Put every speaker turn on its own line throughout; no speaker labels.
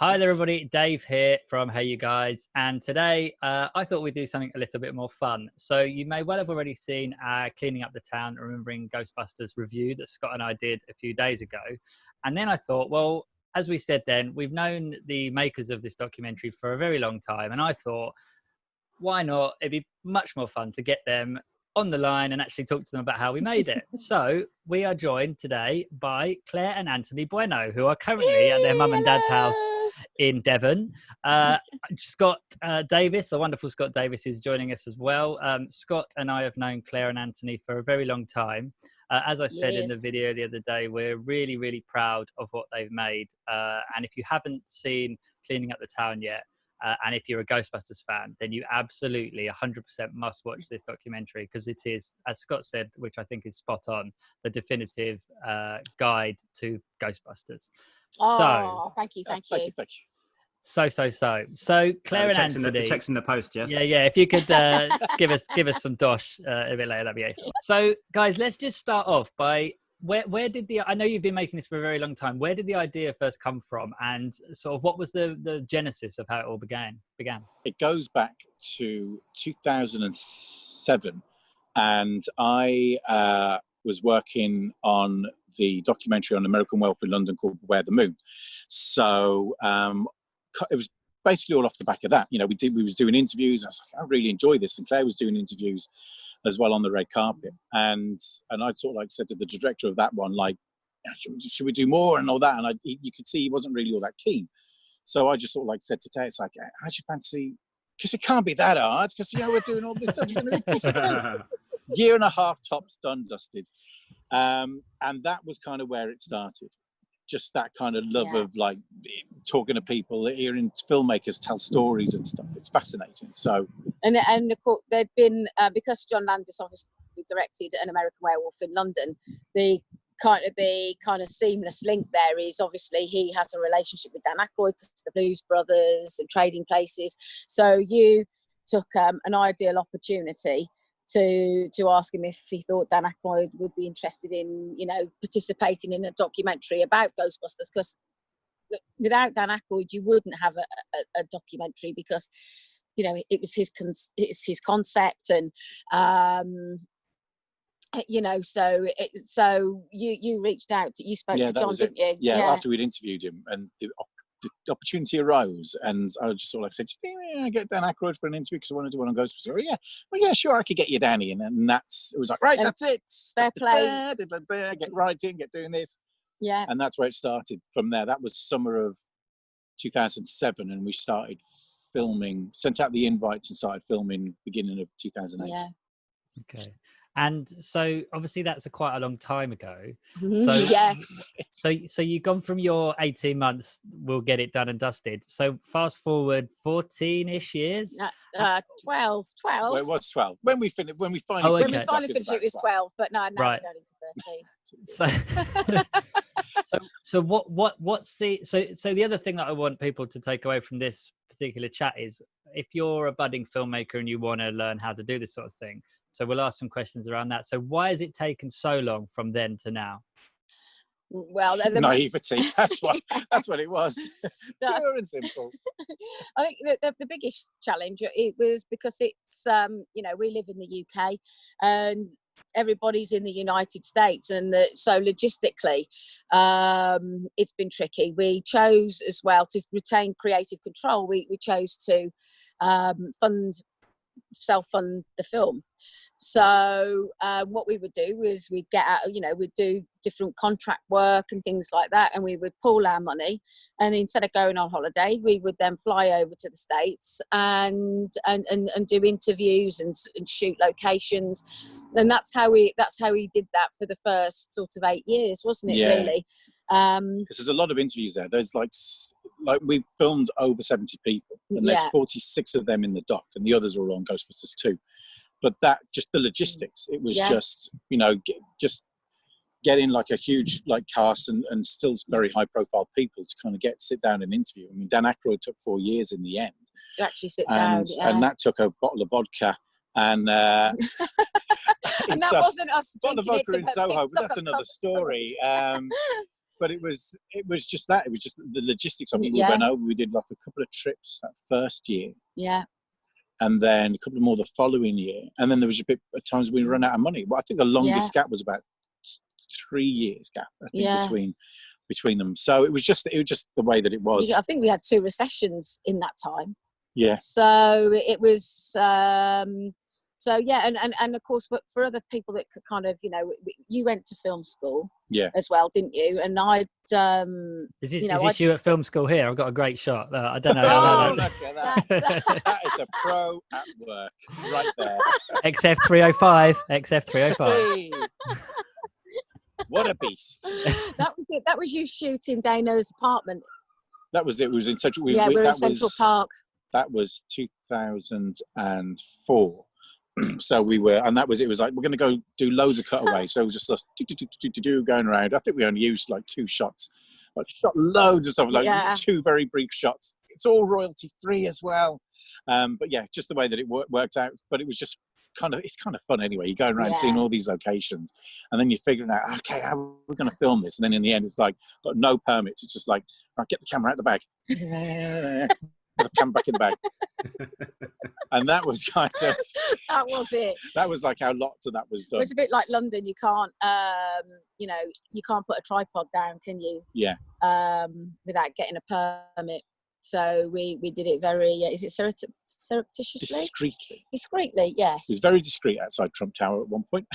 Hi there, everybody. Dave here from HeyUGuys, and today I thought we'd do something a little bit more fun. So you may well have already seen our Cleaning Up the Town, Remembering Ghostbusters review that Scott and I did a few days ago. And then I thought, well, as we said then, we've known the makers of this documentary for a very long time, and I thought, why not? It'd be much more fun to get them on the line and actually talk to them about how we made it. So we are joined today by Claire and Anthony Bueno, who are currently at their mum and dad's house in Devon. Scott Davis, the wonderful Scott Davis, is joining us as well. Scott and I have known Claire and Anthony for a very long time. As I said in the video the other day, we're really, really proud of what they've made. And if you haven't seen Cleaning Up the Town yet, and if you're a Ghostbusters fan, then you absolutely 100% must watch this documentary, because it is, as Scott said, which I think is spot on, the definitive guide to Ghostbusters.
Oh, thank you.
So, Claire and Anthony.
The check's in the post, yes?
Yeah. If you could give us some dosh a bit later, that'd be excellent. So, guys, let's just start off by where did I know you've been making this for a very long time. Where did the idea first come from, and sort of what was the genesis of how it all began?
It goes back to 2007, and I was working on the documentary on American welfare in London called Beware the Moon. So it was basically all off the back of that. You know, we was doing interviews, and I was like, I really enjoy this, and Claire was doing interviews as well on the red carpet, and I sort of like said to the director of that one, like, should we do more and all that, and you could see he wasn't really all that keen. So I just sort of like said to Claire, it's like, how do you fancy, because it can't be that hard, because, you know, we're doing all this stuff, it's going to be a piece of cake. Year and a half tops, done, dusted. And that was kind of where it started. Just that kind of love of like talking to people, hearing filmmakers tell stories and stuff. It's fascinating. So
and of course there'd been because John Landis obviously directed An American Werewolf in London, the kind of seamless link there is obviously he has a relationship with Dan Aykroyd because the Blues Brothers and Trading Places. So you took an ideal opportunity to ask him if he thought Dan Aykroyd would be interested in, you know, participating in a documentary about Ghostbusters, because without Dan Aykroyd you wouldn't have a documentary, because, you know, it was his concept, and you know, so you reached out, you spoke to John, didn't you?
Yeah, after we'd interviewed him, and the opportunity arose, and I just sort of like said, I get Dan Aykroyd for an interview because I want to do one on Ghostbusters. Well, yeah, sure, I could get you Danny, and it was like, right, that's it.
Fair play.
Get writing, get doing this.
Yeah.
And that's where it started from there. That was summer of 2007, and we started filming, sent out the invites and started filming beginning of 2008.
Yeah.
Okay. And so obviously that's quite a long time ago. So you've gone from your 18 months, we'll get it done and dusted. So fast forward 14-ish years.
12.
Well, it was 12 when we finally finished.
When we finally finished, it was 12. But now we're going into 13.
So what's the other thing that I want people to take away from this particular chat is, if you're a budding filmmaker and you want to learn how to do this sort of thing, so we'll ask some questions around that. So why has it taken so long from then to now?
Well,
naivety. That's what it was. Pure and simple.
I think the biggest challenge it was because it's you know, we live in the UK and everybody's in the United States, and so logistically it's been tricky. We chose as well to retain creative control. We chose to self-fund the film. So what we would do was we'd get out, you know, we'd do different contract work and things like that, and we would pool our money, and instead of going on holiday, we would then fly over to the States and do interviews and shoot locations, and that's how we did that for the first sort of 8 years, wasn't it? Really,
because there's a lot of interviews there. There's like we filmed over 70 people, and there's 46 of them in the doc, and the others are all on Ghostbusters 2. But that, just the logistics, it was just, you know, just getting like a huge like cast and still very high profile people to kind of sit down and interview. I mean, Dan Aykroyd took 4 years in the end
to actually sit down,
and that took a bottle of vodka and
and that wasn't us
bottle of
drinking
vodka in Soho, but that's another story. But it was just that. It was just the logistics. I mean, we
Yeah.
went over. We did like a couple of trips that first year,
Yeah.
and then a couple more the following year. And then there was a bit at times we run out of money. Well, I think the longest gap was about 3 years gap. I think between them. So it was just the way that it was.
I think we had 2 recessions in that time.
Yeah.
So it was. So yeah, and of course, for other people that could kind of, you know, you went to film school, as well, didn't you? And I'd,
is this you at film school here? I've got a great shot. I don't know.
Oh, look at that! That is a pro at work, right there.
XF 305. XF 305.
Hey. What a beast!
That was it. That was you shooting Dano's apartment.
That was it. It was in Central.
We were in Central Park.
That was 2004. So we were, and it was like, we're going to go do loads of cutaways. So it was just us going around. I think we only used like 2 shots, like shot loads of stuff, like 2 very brief shots. It's all royalty free as well. But yeah, just the way that it worked out. But it was just it's kind of fun anyway. You're going around seeing all these locations, and then you're figuring out, okay, how are we going to film this? And then in the end, it's like, got no permits. It's just like, right, get the camera out the bag. Come back in the bag. And that was kind of
that was it.
That was like how lots of that was done.
It was a bit like London. You can't you know, you can't put a tripod down, can you?
Yeah.
Without getting a permit. So we did it very is it surreptitiously? Discreetly, yes.
It was very discreet outside Trump Tower at one point.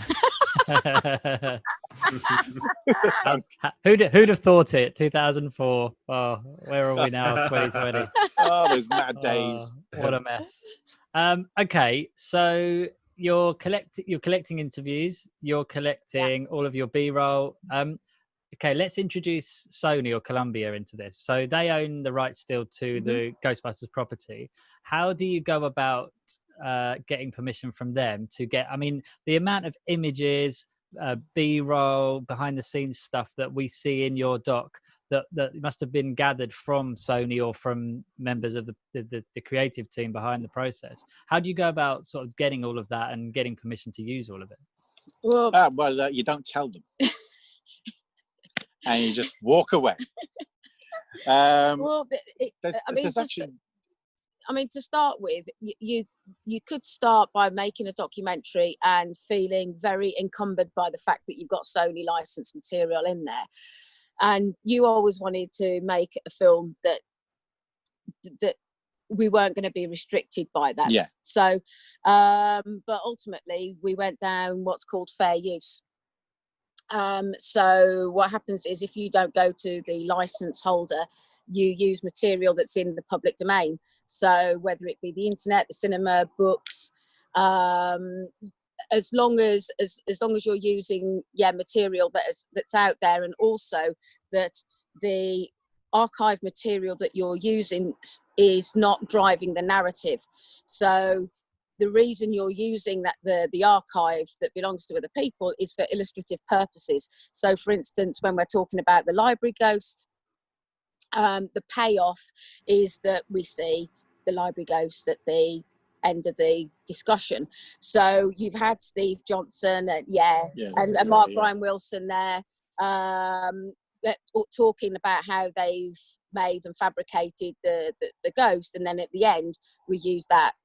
Who'd have thought it? 2004. Oh, where are we now? 2020.
Oh, those mad days.
What a mess. Okay, so you're collecting interviews. You're collecting all of your B-roll. Okay, let's introduce Sony or Columbia into this. So they own the rights still to the Ghostbusters property. How do you go about getting permission from them to get? I mean, the amount of images, B-roll, behind-the-scenes stuff that we see in your doc that must have been gathered from Sony or from members of the creative team behind the process. How do you go about sort of getting all of that and getting permission to use all of it?
Well,
you don't tell them. And you just walk away.
I mean, to start with, you could start by making a documentary and feeling very encumbered by the fact that you've got Sony licensed material in there, and you always wanted to make a film that we weren't going to be restricted by that.
Yeah.
So, but ultimately, we went down what's called fair use. So what happens is, if you don't go to the license holder, you use material that's in the public domain. So whether it be the internet, the cinema, books, as long as you're using material that's out there, and also that the archive material that you're using is not driving the narrative. So the reason you're using the archive that belongs to other people is for illustrative purposes. So, for instance, when we're talking about the library ghost, the payoff is that we see the library ghost at the end of the discussion. So you've had Steve Johnson and Mark Brian Wilson there talking about how they've made and fabricated the ghost, and then at the end we use that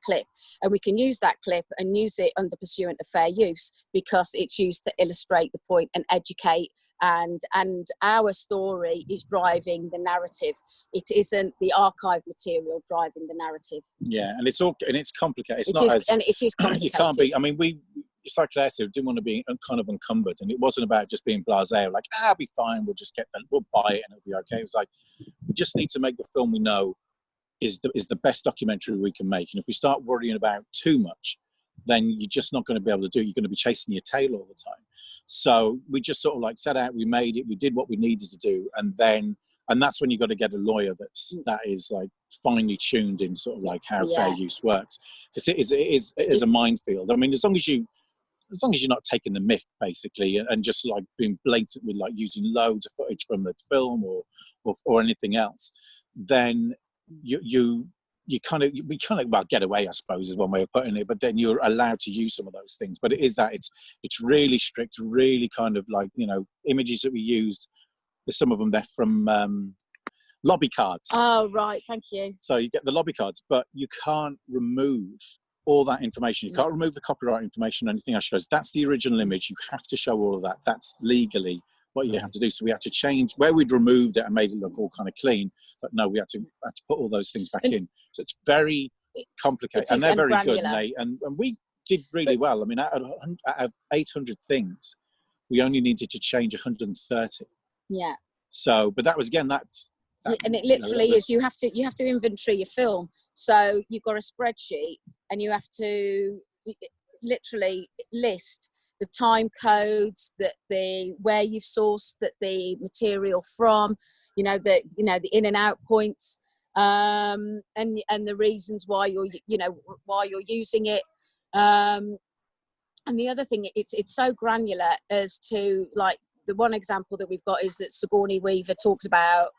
clip, and we can use that clip and use it under pursuant of fair use because it's used to illustrate the point and educate, and our story is driving the narrative. It isn't the archive material driving the narrative.
Yeah, and it's complicated.
It is complicated.
You can't be. I mean, it's like Claire said, didn't want to be kind of encumbered, and it wasn't about just being blasé, like I'll be fine, we'll buy it and it'll be okay. It was like, we just need to make the film we know is the best documentary we can make. And if we start worrying about too much, then you're just not going to be able to do it. You're going to be chasing your tail all the time. So we just sort of like set out, we made it, we did what we needed to do, and that's when you got to get a lawyer that is like finely tuned in sort of like how fair use works, because it is a minefield. I mean, as long as you're not taking the mick basically, and just like being blatant with like using loads of footage from the film or anything else, then we kind of get away, I suppose, is one way of putting it, but then you're allowed to use some of those things. But it's really strict, really kind of like, you know, images that we used There's some of them there from lobby cards.
Oh, right. Thank you.
So you get the lobby cards, but you can't remove all that information. You can't remove the copyright information or anything else shows. That's the original image. You have to show all of that. That's legally what you have to do. So we had to change where we'd removed it and made it look all kind of clean. But no, we had to put all those things back in. So it's very complicated, and they're very good. And we did really well. I mean, out of 800 things, we only needed to change 130.
Yeah.
So, but that was again,
and it literally is. You have to inventory your film. So you've got a spreadsheet, and you have to literally list the time codes, where you've sourced the material from, the in and out points, and the reasons why you're using it. And the other thing, it's so granular as to, like, the one example that we've got is that Sigourney Weaver talks about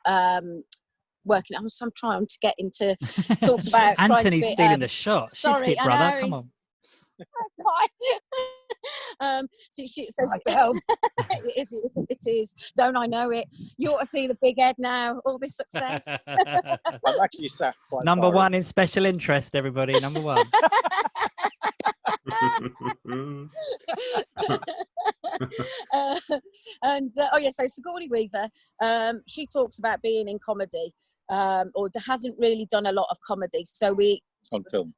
working. I'm trying to get into talks about
Anthony's stealing the shot.
Sorry,
Shift it, brother. Come on.
So it is. Don't I know it? You ought to see the big head now. All this success.
I'm actually sat quite
number one in special interest, everybody. Number one.
So Sigourney Weaver, she talks about being in comedy, or hasn't really done a lot of comedy. So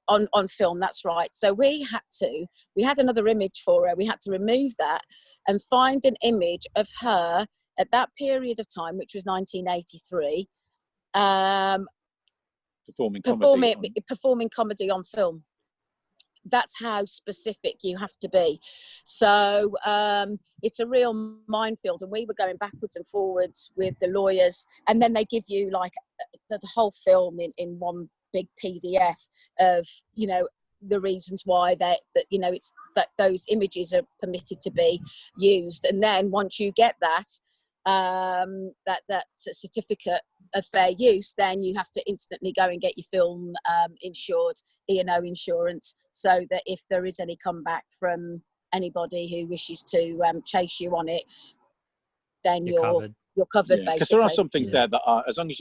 on film, that's right. So we had another image for her. We had to remove that and find an image of her at that period of time, which was 1983, performing comedy on film. That's how specific you have to be. So it's a real minefield, and we were going backwards and forwards with the lawyers, and then they give you like the whole film in one big PDF of the reasons why it's that those images are permitted to be used. And then once you get that certificate of fair use, then you have to instantly go and get your film insured, E&O insurance, so that if there is any comeback from anybody who wishes to chase you on it, then you're covered.
Because there are some things there that are, as long as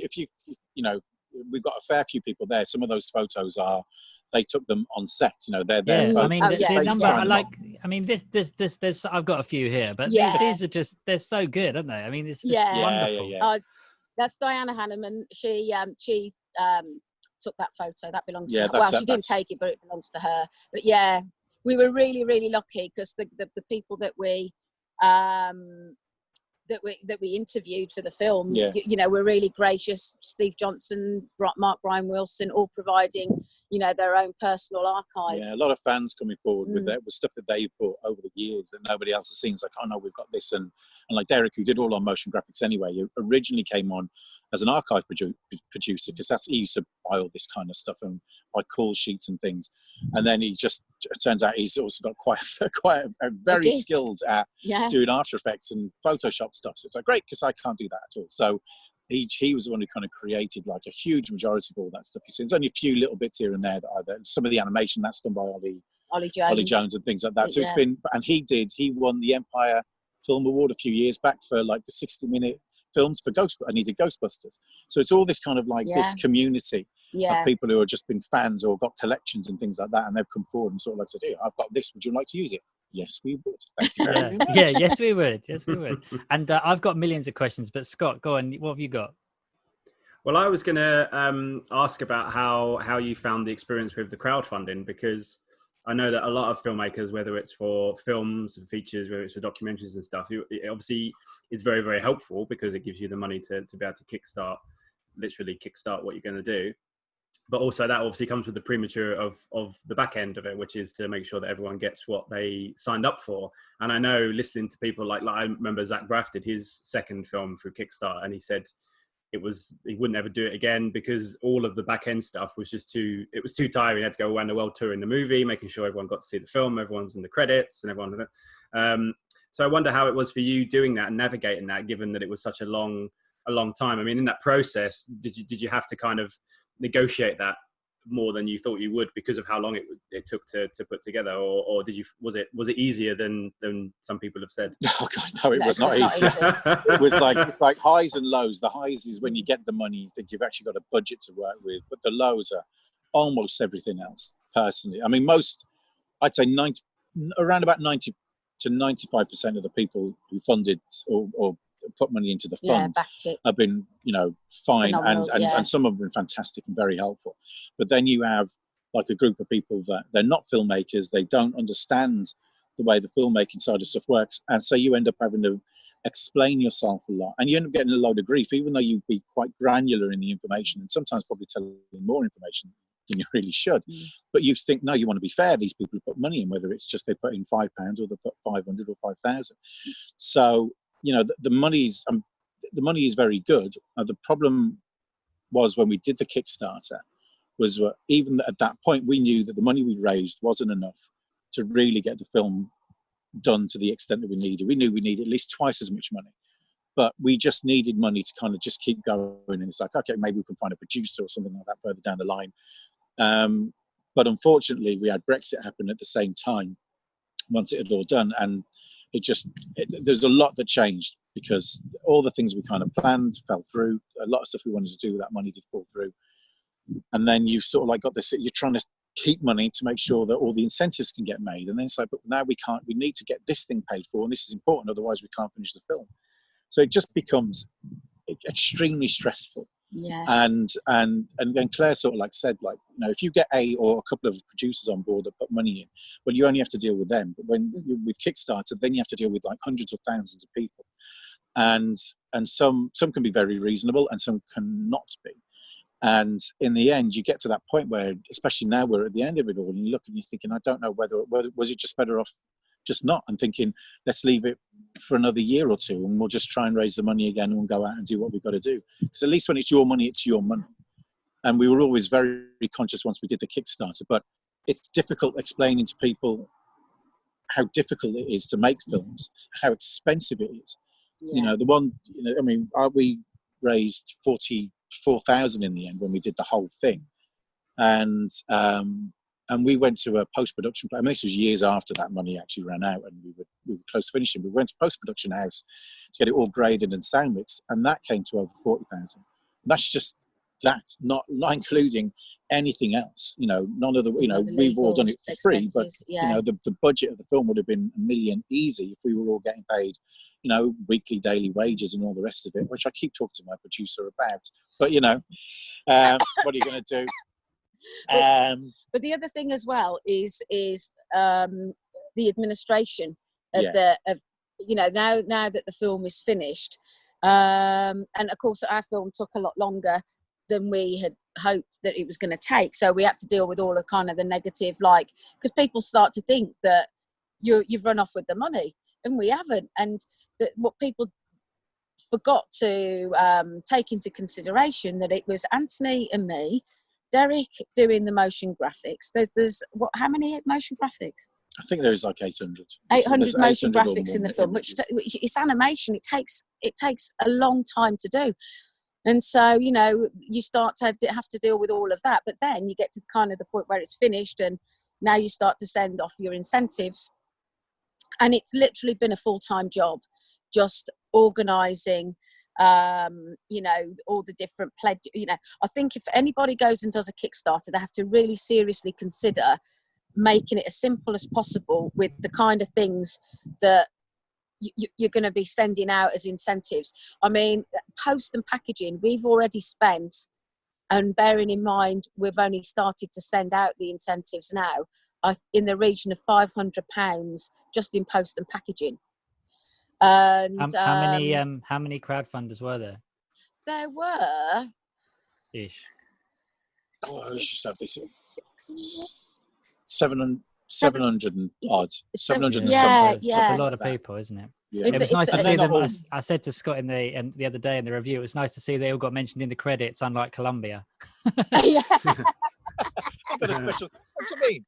we've got a fair few people there. Some of those photos they took them on set. They're there.
I mean, there's I've got a few here, but these are just, they're so good, aren't they? I mean, it's just wonderful.
That's Diana Hanneman. She took that photo. That belongs to her. Well, she didn't take it, but it belongs to her. But yeah, we were really, really lucky, because the people that we interviewed for the film, were really gracious. Steve Johnson, Mark Brian Wilson, all providing, their own personal archive.
Yeah, a lot of fans coming forward with stuff that they've bought over the years that nobody else has seen. It's like, oh no, we've got this. And like Derek, who did all our motion graphics anyway, he originally came on as an archive producer, because he used to buy all this kind of stuff and buy call sheets and things. And then it turns out he's also got quite very skilled at doing After Effects and Photoshop stuff. So it's like, great, because I can't do that at all. So he was the one who kind of created like a huge majority of all that stuff you see. There's only a few little bits here and there that are there. Some of the animation that's done by Ollie Jones and things like that. So it's been, and he won the Empire Film Award a few years back for like the 60-minute films for Ghostbusters. I needed Ghostbusters. So it's all this kind of like this community of people who have just been fans or got collections and things like that, and they've come forward and sort of like said, hey, I've got this, would you like to use it? Yes, we would. Thank you very much.
Yes, we would. And I've got millions of questions, but Scott, go on. What have you got?
Well, I was going to ask about how you found the experience with the crowdfunding, because I know that a lot of filmmakers, whether it's for films and features, whether it's for documentaries and stuff, it obviously is very, very helpful, because it gives you the money to be able to literally kickstart what you're going to do. But also that obviously comes with the premature of the back end of it, which is to make sure that everyone gets what they signed up for. And I know, listening to people like I remember Zach Braff did his second film through Kickstarter, and he said he wouldn't ever do it again, because all of the back end stuff was just too tiring. He had to go around the world touring the movie, making sure everyone got to see the film, everyone's in the credits and everyone. So I wonder how it was for you doing that and navigating that, given that it was such a long time. I mean, in that process, did you have to kind of negotiate that more than you thought you would because of how long it took to put together, or was it easier than some people have said?
Oh God, no, it was not easy. It was it's like highs and lows. The highs is when you get the money, you think you've actually got a budget to work with, but the lows are almost everything else. Personally, I mean, I'd say around about 90 to 95% of the people who funded or put money into the fund have been, fine, and some have been fantastic and very helpful. But then you have like a group of people that they're not filmmakers, they don't understand the way the filmmaking side of stuff works, and so you end up having to explain yourself a lot, and you end up getting a load of grief, even though you'd be quite granular in the information, and sometimes probably telling more information than you really should. But you think, no, you want to be fair. These people put money in, whether it's just they put in £5 or they put 500 or 5,000. So the money is very good. The problem was when we did the Kickstarter was even at that point we knew that the money we raised wasn't enough to really get the film done to the extent that we needed. We knew we needed at least twice as much money, but we just needed money to kind of just keep going. And it's like, okay, maybe we can find a producer or something like that further down the line. But unfortunately, we had Brexit happen at the same time once it had all done, and there's a lot that changed because all the things we kind of planned fell through. A lot of stuff we wanted to do with that money did fall through, and then you sort of like got this. You're trying to keep money to make sure that all the incentives can get made, and then it's like, but now we can't. We need to get this thing paid for, and this is important. Otherwise, we can't finish the film. So it just becomes extremely stressful.
Yeah.
And then Claire sort of like said, like, if you get a or a couple of producers on board that put money in, well, you only have to deal with them. But when you're with Kickstarter, then you have to deal with like hundreds of thousands of people, and some can be very reasonable and some cannot be. And in the end, you get to that point where, especially now we're at the end of it all, and you look and you're thinking, I don't know whether was it just better off just not, and thinking, let's leave it for another year or two and we'll just try and raise the money again and we'll go out and do what we've got to do. Because at least when it's your money, it's your money. And we were always very, very conscious once we did the Kickstarter, but it's difficult explaining to people how difficult it is to make films, how expensive it is.
Yeah.
We raised 44,000 in the end when we did the whole thing. And we went to a post-production. This was years after that money actually ran out, and we were close to finishing. We went to post-production house to get it all graded and sound mixed, and that came to over 40,000. That's just that, not including anything else. None of the. We've all done it for free, but the budget of the film would have been $1 million easy if we were all getting paid, weekly, daily wages and all the rest of it, which I keep talking to my producer about. But what are you going to do?
But the other thing as well is the administration of now that the film is finished, and of course our film took a lot longer than we had hoped that it was going to take. So we had to deal with all of kind of the negative, because people start to think that you've run off with the money, and we haven't. And what people forgot to take into consideration that it was Anthony and me, Derek doing the motion graphics. There's how many motion graphics?
I think there's like 800.
800 motion graphics in the film, which it's animation. It takes a long time to do, and so you start to have to deal with all of that. But then you get to kind of the point where it's finished, and now you start to send off your incentives, and it's literally been a full-time job, just organising. All the different pledge. I think if anybody goes and does a Kickstarter, they have to really seriously consider making it as simple as possible with the kind of things that you're going to be sending out as incentives. I mean, post and packaging, we've already spent, and bearing in mind we've only started to send out the incentives now, in the region of £500 just in post and packaging. And
how many crowdfunders were there?
There were
ish.
Oh, we should have this 700 and odd. 700 and something.
It's a lot of people, isn't it?
Yeah.
It was nice to see them. I said to Scott the other day in the review, it was nice to see they all got mentioned in the credits, unlike Columbia.
Yeah.
I've got a special. What do you mean?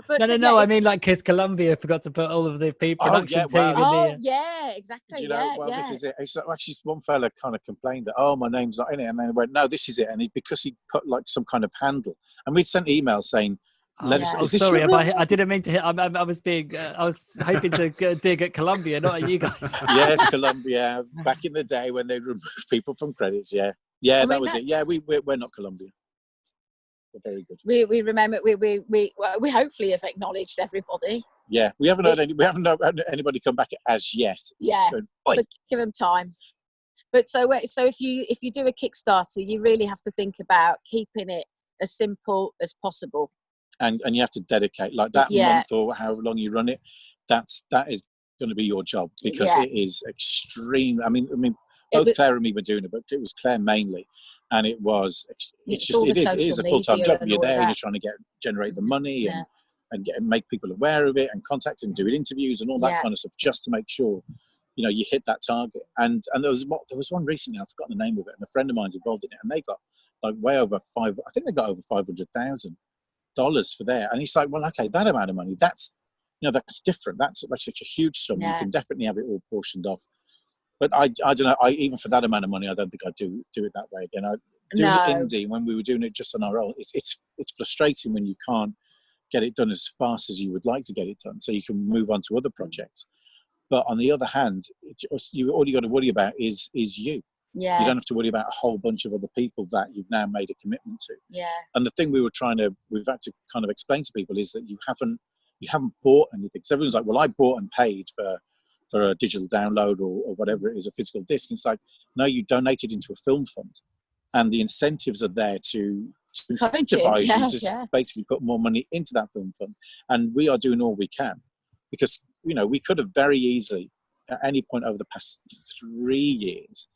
But,
No. I mean, like, because Columbia forgot to put all of the production team in the.
Yeah, exactly.
You know, this is it. Actually, one fella kind of complained that, oh, my name's not in it, and then they went, no, this is it, and because he put like some kind of handle, and we'd sent emails saying.
Sorry, I didn't mean to hit. I was being. I was hoping to dig at Columbia, not at you guys.
Yes, Columbia. Back in the day when they'd remove people from credits. Yeah, that was it. Yeah, we're not Columbia. We're very good.
We remember. We hopefully have acknowledged everybody.
Yeah, we haven't heard anybody come back as yet.
Yeah, but give them time. But so if you do a Kickstarter, you really have to think about keeping it as simple as possible. And
you have to dedicate like that month or however long you run it. That is going to be your job, because it is extreme. I mean, both Claire and me were doing it, but it was Claire mainly, and it is a full-time job. You're there, and you're trying to generate the money and make people aware of it, and contact and do interviews and all that kind of stuff, just to make sure you hit that target. And there was one recently, I've forgotten the name of it, and a friend of mine's involved in it, and they got like way over I think they got over $500,000 for there. And it's like, well, okay, that amount of money, that's different. That's like such a huge sum. You can definitely have it all portioned off. But I don't know. Even for that amount of money, I don't think I'd do it that way again. Doing it indie, when we were doing it just on our own, it's frustrating when you can't get it done as fast as you would like to get it done, so you can move on to other projects. But on the other hand, all you got to worry about is you. Yeah. You don't have to worry about a whole bunch of other people that you've now made a commitment to.
Yeah.
And the thing we've had to kind of explain to people is that you haven't bought anything. So everyone's like, well, I bought and paid for a digital download or whatever it is, a physical disc. And it's like, no, you donated into a film fund, and the incentives are there to incentivize you to basically put more money into that film fund. And we are doing all we can, because we could have very easily at any point over the past 3 years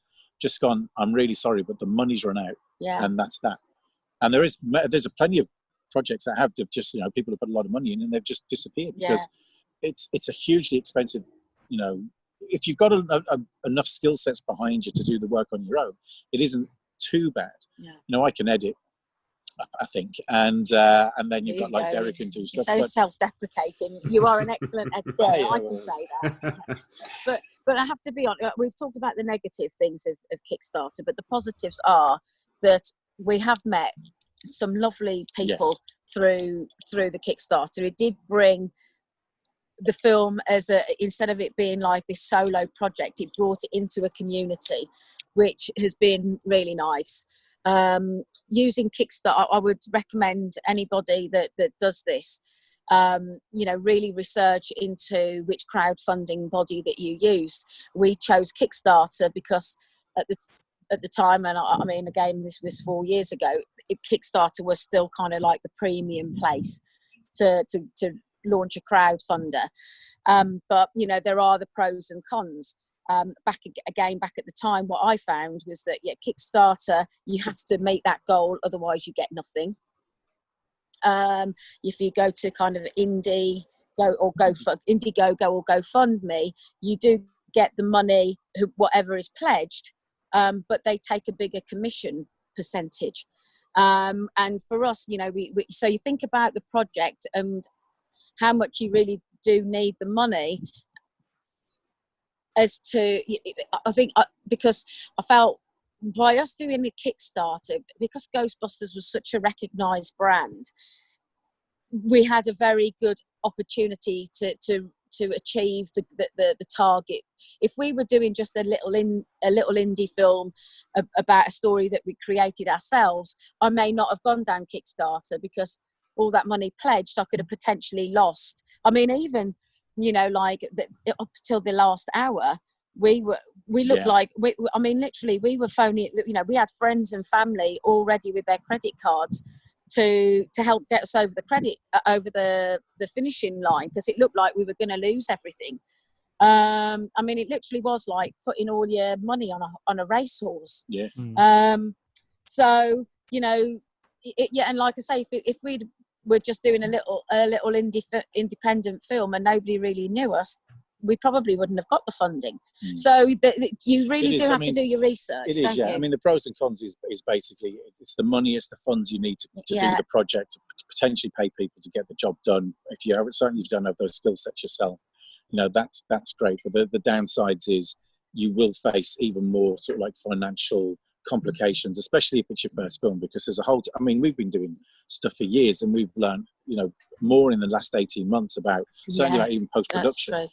just gone, I'm really sorry, but the money's run out.
Yeah.
And that's that. And there's a plenty of projects that have just, people have put a lot of money in and they've just disappeared, because it's a hugely expensive, if you've got enough skill sets behind you to do the work on your own, it isn't too bad.
Yeah.
I can edit, I think, and then you've got like Derek and do stuff.
So self-deprecating. You are an excellent editor. I can say that. But I have to be honest. We've talked about the negative things of Kickstarter, but the positives are that we have met some lovely people through the Kickstarter. It did bring the film instead of it being like this solo project, it brought it into a community, which has been really nice. Using Kickstarter, I would recommend anybody that does this, really research into which crowdfunding body that you use. We chose Kickstarter because at the time, and I mean, again, this was 4 years ago, Kickstarter was still kind of like the premium place to launch a crowdfunder. But there are the pros and cons. Back at the time, what I found was that Kickstarter, you have to meet that goal, otherwise you get nothing. If you go to kind of Indiegogo or GoFundMe, you do get the money, whatever is pledged, but they take a bigger commission percentage. And for us, so you think about the project and how much you really do need the money. As to, I think, because I felt by us doing the Kickstarter, because Ghostbusters was such a recognised brand, we had a very good opportunity to achieve the target. If we were doing just a little indie film about a story that we created ourselves, I may not have gone down Kickstarter, because all that money pledged, I could have potentially lost. I mean, even up till the last hour, we looked like literally we were phoning. We had friends and family already with their credit cards to help get us over the finishing line, because it looked like we were going to lose everything. It literally was like putting all your money on a racehorse.
Yeah.
So and like I say, if we're just doing a little independent film and nobody really knew us, we probably wouldn't have got the funding. So you really do have to do your research.
It is, yeah. You? I mean, the pros and cons is basically it's the money, it's the funds you need to do the project, to potentially pay people to get the job done. If you certainly don't have those skill sets yourself, that's great. But the downsides is you will face even more sort of like financial complications, especially if it's your first film, because there's a whole we've been doing stuff for years, and we've learned more in the last 18 months about certainly about even post-production. I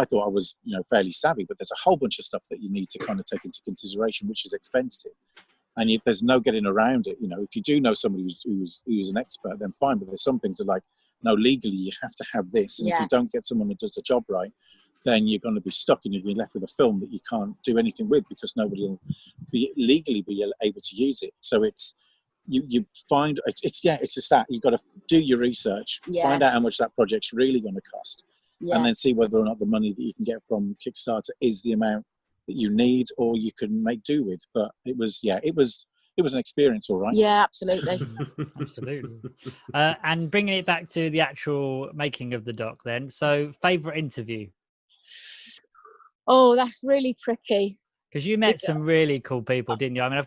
thought I was fairly savvy, but there's a whole bunch of stuff that you need to kind of take into consideration, which is expensive, and there's no getting around it. If you do know somebody who's an expert, then fine, but there's some things that no, legally you have to have this, and if you don't get someone who does the job right, then you're going to be stuck and you'll be left with a film that you can't do anything with, because nobody will legally be able to use it. So it's you find it's just that you've got to do your research, find out how much that project's really going to cost, and then see whether or not the money that you can get from Kickstarter is the amount that you need or you can make do with. But it was an experience, all right.
Yeah, absolutely.
Absolutely. And bringing it back to the actual making of the doc then, so favourite interview?
Oh, that's really tricky.
Because you met some really cool people, didn't you? I mean,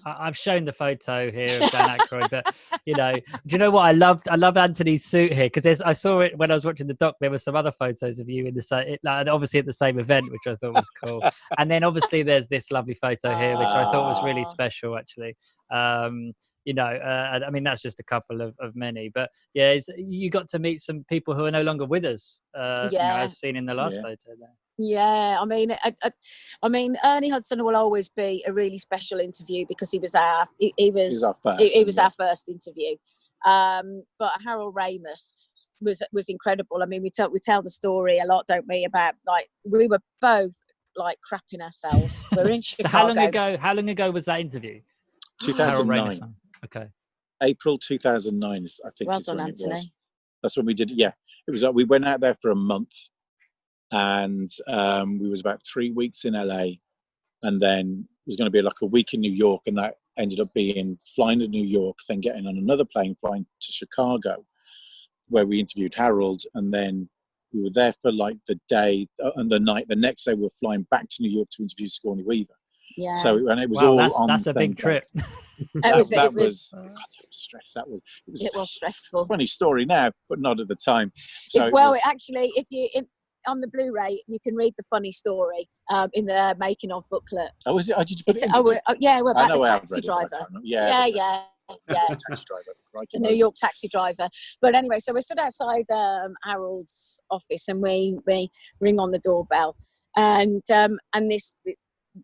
I've shown the photo here of Dan Aykroyd, but do you know what I loved? I love Anthony's suit here, because I saw it when I was watching the doc. There were some other photos of you in the same, obviously at the same event, which I thought was cool. And then obviously there's this lovely photo here, which I thought was really special, actually. I mean, that's just a couple of many, but you got to meet some people who are no longer with us, as seen in the last photo there.
Yeah, I mean, Ernie Hudson will always be a really special interview, because he was our first interview. But Harold Ramis was incredible. I mean, we tell the story a lot, don't we? About we were both crapping ourselves. We're in Chicago.
So how long ago was that interview?
2009.
Okay.
April 2009 I think.
Well
is
done,
when
Anthony.
It was. That's when we did. Yeah, it was. We went out there for a month. And we was about 3 weeks in LA, and then it was going to be a week in New York, and that ended up being flying to New York, then getting on another plane, flying to Chicago, where we interviewed Harold, and then we were there for the day and the night. The next day we were flying back to New York to interview Sigourney Weaver.
Yeah.
So, and it was all on.
That's a big trip.
That was stress.
It was stressful.
Funny story now, but not at the time. So
actually, if you on the Blu-ray, you can read the funny story in the making of booklet.
Oh, is it? Did you put it in?
We're about the taxi driver.
Yeah. Taxi driver. Right,
the New York taxi driver. But anyway, so we stood outside Harold's office, and we ring on the doorbell, and this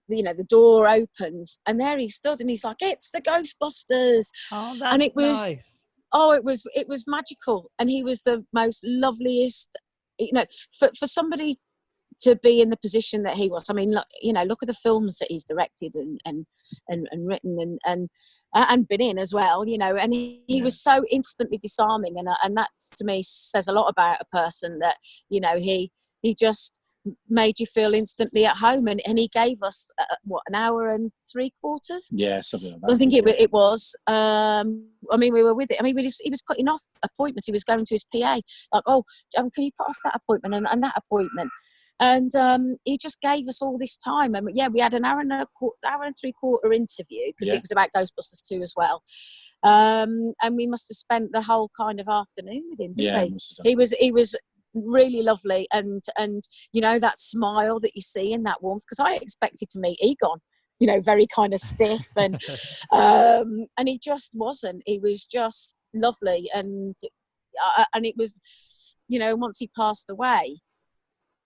the door opens, and there he stood, and he's like, "It's the Ghostbusters!"
Oh, that's
and it was
nice.
Oh, it was magical, and he was the most loveliest. For somebody to be in the position that he was. I mean, look at the films that he's directed and written and been in as well. And he was so instantly disarming, and that to me says a lot about a person that he just made you feel instantly at home, and he gave us an hour and 3/4.
Yeah, something like that.
I think it was. We were with it. I mean, he was putting off appointments. He was going to his PA, can you put off that appointment and that appointment? And he just gave us all this time. And we had an hour and 3/4 interview, because it was about Ghostbusters 2 as well. And we must have spent the whole kind of afternoon with him, didn't we? He was really lovely, and that smile that you see in that warmth, because I expected to meet Egon, very kind of stiff, and he just wasn't. He was just lovely, and it was, once he passed away,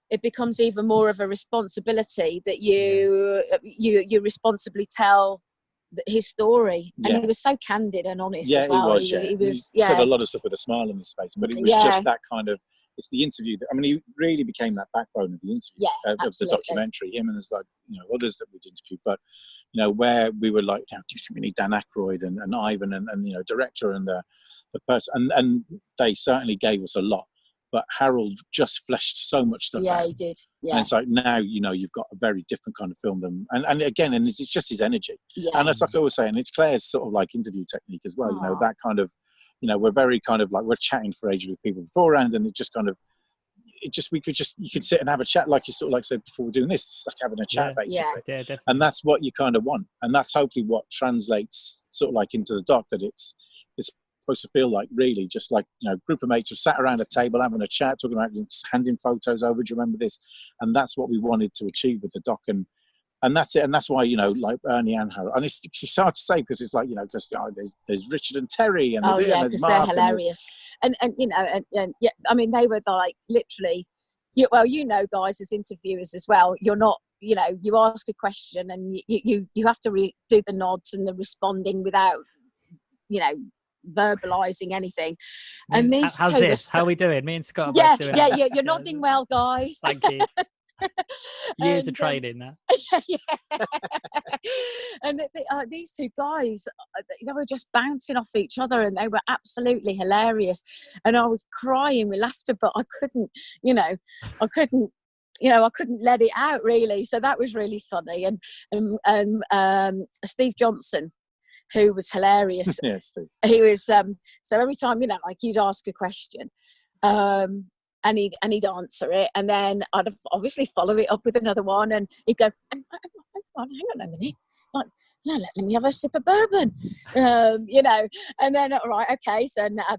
it becomes even more of a responsibility that you responsibly tell his story, and he was so candid and honest as well. He
said a lot of stuff with a smile on his face, but it was just that kind of. It's the interview that, he really became that backbone of the interview, of the documentary. Him and there's others that we'd interviewed, but where we were like, do you think we need Dan Aykroyd and Ivan and director and the person, and they certainly gave us a lot. But Harold just fleshed so much stuff out.
Yeah, he did. Yeah.
And it's like now you've got a very different kind of film than, and again, and it's just his energy. Yeah. And it's like I was saying, it's Claire's sort of interview technique as well. That kind of. We're very kind of we're chatting for ages with people beforehand, and you could sit and have a chat, like you sort of said before we're doing this. It's like having a chat, basically.
Yeah, definitely.
And that's what you kind of want, and that's hopefully what translates sort of into the doc, that it's supposed to feel like, really, just like, you know, group of mates who sat around a table having a chat, talking about handing photos over. Do you remember this? And that's what we wanted to achieve with the doc. And that's it. And that's why, you know, like Ernie and Harold. And it's hard to say because it's like, you know, because there's Richard and Terry. And
because they're hilarious. And you know, and yeah, I mean, they were like literally, well, you know, guys, as interviewers as well, you're not, you know, you ask a question and you have to do the nods and the responding without, you know, verbalizing anything. And these
how's this? How are we doing? Me and Scott are
both
doing
it. You're nodding well, guys.
Thank you. Years of training there.
And these two guys, they were just bouncing off each other and they were absolutely hilarious. And I was crying with laughter, but I couldn't let it out really. So that was really funny. And Steve Johnson, who was hilarious.
Yeah, Steve.
He was so every time, you know, like you'd ask a question, and he'd answer it, and then I'd obviously follow it up with another one, and he'd go, hang on a minute, like, no, let me have a sip of bourbon, you know, and then right, okay, so now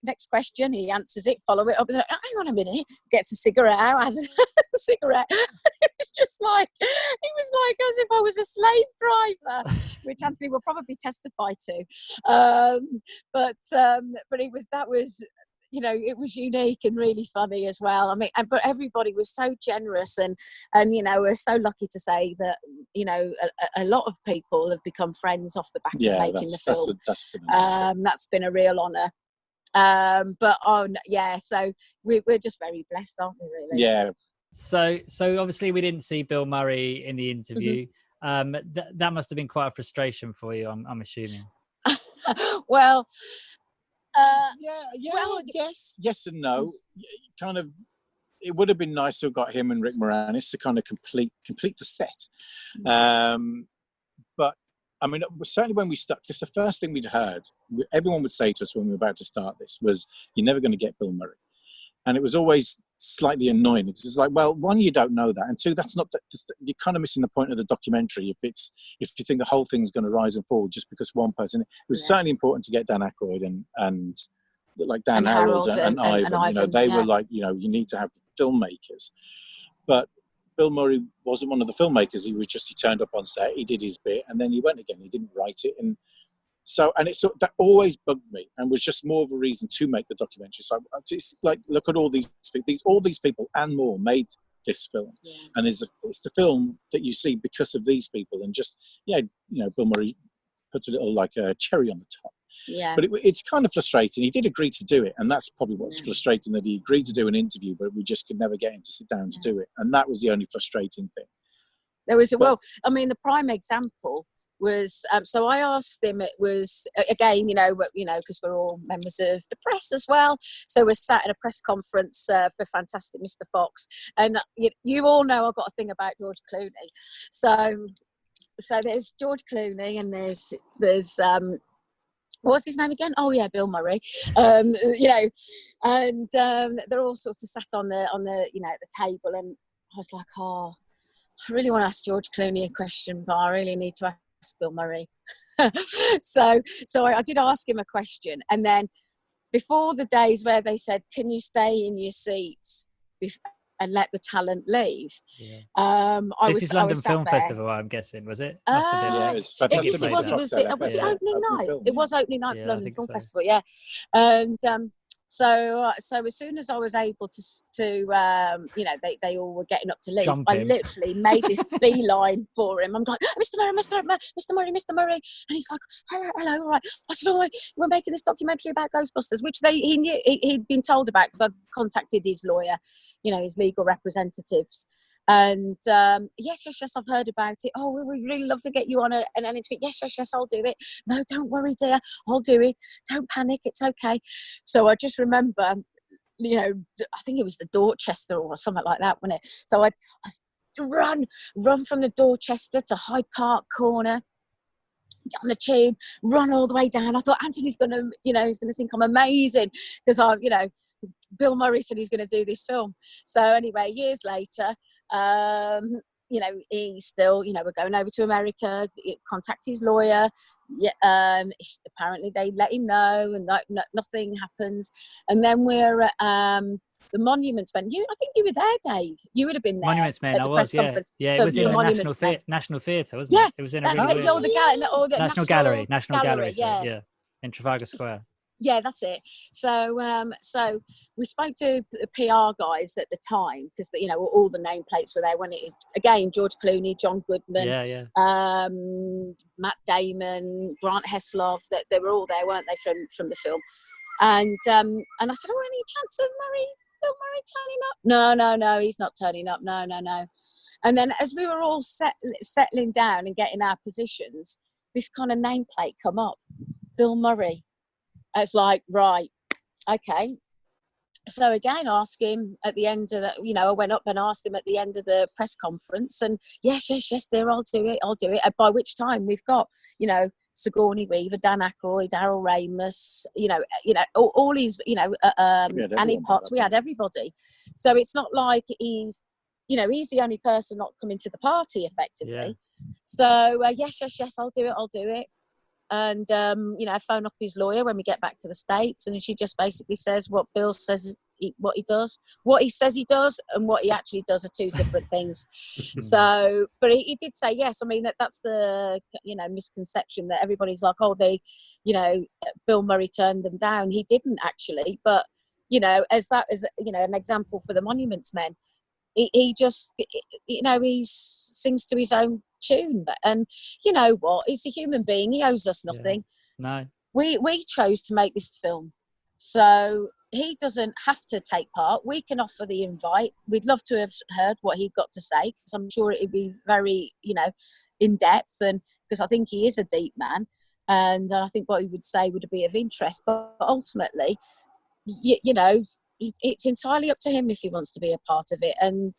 next question, he answers it, follow it up, and hang on a minute, gets a cigarette out, has a cigarette. It was just like, it was like as if I was a slave driver, which Anthony will probably testify to. But that was, you know, it was unique and really funny as well. I mean, but everybody was so generous, and you know, we're so lucky to say that, you know, a lot of people have become friends off the back of making the film. That's been a real honour. So we're just very blessed, aren't we, really?
Yeah.
So obviously we didn't see Bill Murray in the interview. That must have been quite a frustration for you, I'm assuming.
Well,
yes and no. Kind of, it would have been nice to have got him and Rick Moranis to kind of complete the set. But I mean, certainly when we start, because the first thing we'd heard, everyone would say to us when we were about to start this was, "You're never going to get Bill Murray," and it was always slightly annoying. It's like, well, one, you don't know that, and two, that's not. You're kind of missing the point of the documentary if you think the whole thing's going to rise and fall just because one person. It was certainly important to get Dan Aykroyd and like Dan Harold and Ivan. You know, they were like, you know, you need to have the filmmakers, but Bill Murray wasn't one of the filmmakers. He turned up on set, he did his bit, and then he went again. He didn't write it, and that always bugged me, and was just more of a reason to make the documentary. So it's like, look at all these people and more made this film, and it's the film that you see because of these people, and just you know, Bill Murray puts a little like a cherry on the top.
Yeah.
But it's kind of frustrating. He did agree to do it, and that's probably what's frustrating, that he agreed to do an interview, but we just could never get him to sit down to do it. And that was the only frustrating thing.
There was I mean, the prime example was, so I asked him, it was, again, you know, because we're all members of the press as well. So we're sat in a press conference for Fantastic Mr. Fox. And you all know I've got a thing about George Clooney. So there's George Clooney, and there's what's his name again? Oh yeah, Bill Murray. You know, and they're all sort of sat on the you know, at the table, and I was like, oh, I really want to ask George Clooney a question, but I really need to ask Bill Murray. so I did ask him a question, and then before the days where they said, can you stay in your seats and let the talent leave?
This is London Film Festival, I'm guessing, was it? Must have been.
Yeah,
was it opening night? It was opening night for London Film Festival, yeah. And so as soon as I was able to you know, they all were getting up to leave, I literally made this beeline for him. I'm like, Mr. Murray, and he's like, hello, all right. I said, oh, we're making this documentary about Ghostbusters, which he knew, he'd been told about, because I'd contacted his lawyer, you know, his legal representatives. And yes, I've heard about it. Oh, we would really love to get you on an interview. Yes, I'll do it. No, don't worry, dear, I'll do it. Don't panic, it's okay. So I just remember, you know, I think it was the Dorchester or something like that, wasn't it? So I run from the Dorchester to Hyde Park Corner, get on the tube, run all the way down. I thought Anthony's going to, you know, he's going to think I'm amazing, because you know, Bill Murray said he's going to do this film. So anyway, years later, you know, he's still, you know, we're going over to America, contact his lawyer. Yeah, apparently they let him know, and nothing happens. And then we're at the Monuments Men. I think you were there, Dave. You would have been there.
Monuments Men,
at the press conference.
Yeah, it was in the National Theatre, wasn't it? It was in a really weird...
the
National Gallery, yeah, in Trafalgar Square.
Yeah, that's it. So, so we spoke to the PR guys at the time, because you know all the nameplates were there when it again George Clooney, John Goodman, Matt Damon, Grant Heslov. That they were all there, weren't they, from the film? And I said, "Oh, any chance of Bill Murray turning up?" No, he's not turning up. No. And then as we were all settling down and getting our positions, this kind of nameplate come up, Bill Murray. It's like, right, okay. So again, ask him at the end of the, you know, I went up and asked him at the end of the press conference, and yes, dear, I'll do it. And by which time we've got, you know, Sigourney Weaver, Dan Aykroyd, Harold Ramis, you know, all these, you know, Annie Potts. We had everybody. So it's not like he's, you know, he's the only person not coming to the party effectively. Yeah. So yes, I'll do it. And, you know, I phone up his lawyer when we get back to the States, and she just basically says what Bill says, what he does. What he says he does and what he actually does are two different things. So, but he did say yes. I mean, that's the, you know, misconception that everybody's like, oh, you know, Bill Murray turned them down. He didn't actually. But, you know, as you know, an example for the Monuments Men, he just, you know, he sings to his own tune. And you know what, he's a human being, he owes us nothing.
No,
we chose to make this film, so he doesn't have to take part. We can offer the invite. We'd love to have heard what he got to say, because I'm sure it'd be very, you know, in depth, and because I think he is a deep man, and I think what he would say would be of interest. But ultimately, you know, it's entirely up to him if he wants to be a part of it. And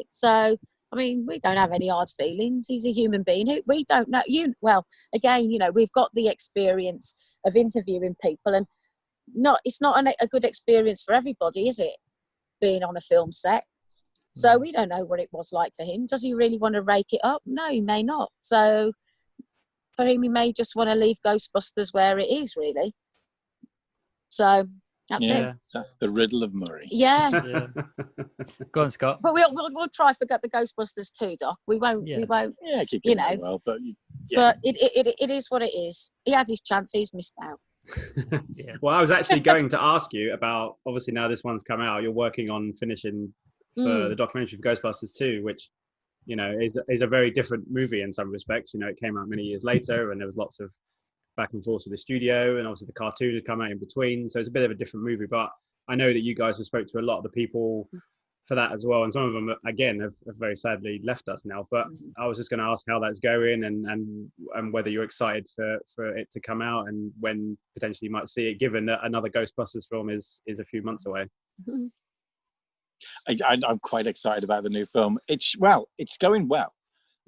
so I mean, we don't have any hard feelings. He's a human being. We don't know. Well, again, you know, we've got the experience of interviewing people, and it's not a good experience for everybody, is it? Being on a film set. So we don't know what it was like for him. Does he really want to rake it up? No, he may not. So for him, he may just want to leave Ghostbusters where it is, really. So that's it.
That's the riddle of Murray.
Yeah.
Go on, Scott.
But we'll try forget the Ghostbusters too, Doc. We won't.
Yeah, keep
you know.
Well, but
but it is what it is. He had his chance. He's missed out.
Well, I was actually going to ask you about, obviously now this one's come out, you're working on finishing for the documentary for Ghostbusters 2, which, you know, is a very different movie in some respects. You know, it came out many years later, and there was lots of back and forth with the studio, and obviously the cartoon had come out in between, so it's a bit of a different movie. But I know that you guys have spoke to a lot of the people for that as well, and some of them again have very sadly left us now. But I was just going to ask how that's going, and whether you're excited for it to come out, and when potentially you might see it, given that another Ghostbusters film is a few months away.
I'm quite excited about the new film. It's going well.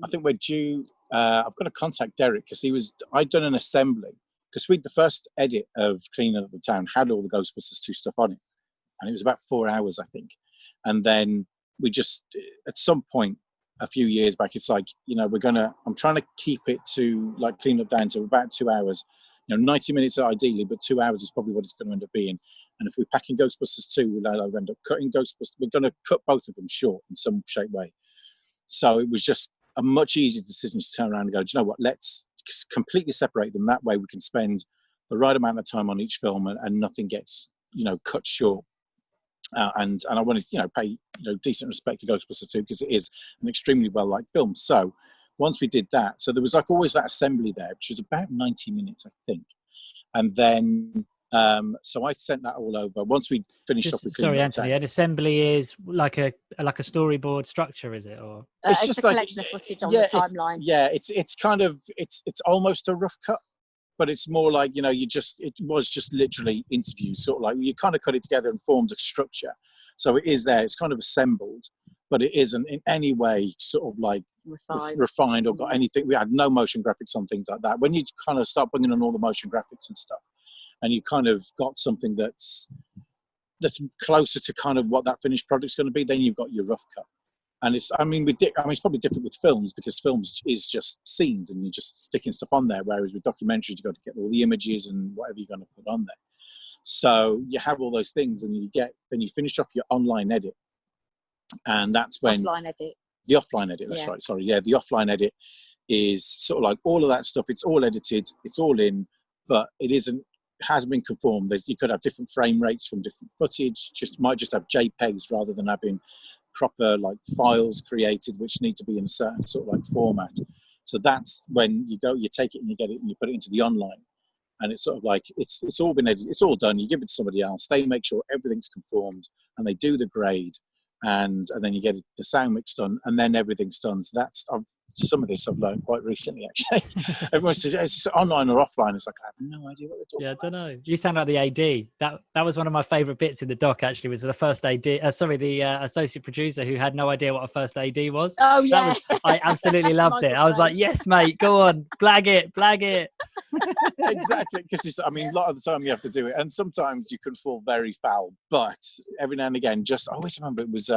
I think we're due. I've got to contact Derek, because I'd done an assembly, because the first edit of Cleanin Up The Town had all the Ghostbusters 2 stuff on it, and it was about 4 hours, I think. And then we just, at some point a few years back, it's like, you know, I'm trying to keep it to like clean up down to about 2 hours. You know, 90 minutes ideally, but 2 hours is probably what it's going to end up being. And if we're packing Ghostbusters 2, we'll end up cutting Ghostbusters. We're going to cut both of them short in some shape way. So it was just a much easier decision to turn around and go, do you know what, let's completely separate them. That way we can spend the right amount of time on each film, and nothing gets, you know, cut short. And I wanted, you know, pay, you know, decent respect to Ghostbusters 2, because it is an extremely well-liked film. So once we did that, so there was like always that assembly there, which was about 90 minutes, I think. And then, so I sent that all over. Once we finished up with
Sorry, Anthony, an assembly is like a storyboard structure, is it? Or
it's just a collection of footage on the timeline.
It's kind of, it's almost a rough cut. But it's more like, you know, it was just literally interviews, sort of like you kind of cut it together and formed a structure. So it is there, it's kind of assembled, but it isn't in any way sort of like refined or got anything. We had no motion graphics on things like that. When you kind of start bringing on all the motion graphics and stuff, and you kind of got something that's closer to kind of what that finished product's going to be, then you've got your rough cut. And it's, I mean, it's probably different with films because films is just scenes and you're just sticking stuff on there. Whereas with documentaries, you've got to get all the images and whatever you're going to put on there. So you have all those things, and then you finish off your online edit, and that's when
offline edit.
The offline edit. That's right. Sorry, the offline edit is sort of like all of that stuff. It's all edited, it's all in, but it hasn't been conformed. You could have different frame rates from different footage. Might just have JPEGs rather than having proper like files created which need to be in a certain sort of like format. So that's when you take it and you get it and you put it into the online, and it's sort of like it's all been edited, it's all done. You give it to somebody else, they make sure everything's conformed, and they do the grade, and then you get the sound mix done, and then everything's done. So that's some of this I've learned quite recently, actually. Everyone says it's online or offline. It's like, I have no idea what they're talking about.
I don't know. You sound like the AD. That was one of my favourite bits in the doc, actually, was the first AD. The associate producer who had no idea what a first AD was.
Oh, yeah.
I absolutely loved it. I was like, yes, mate, go on. Blag it.
Exactly. Because a lot of the time you have to do it. And sometimes you can fall very foul. But every now and again, I always remember it was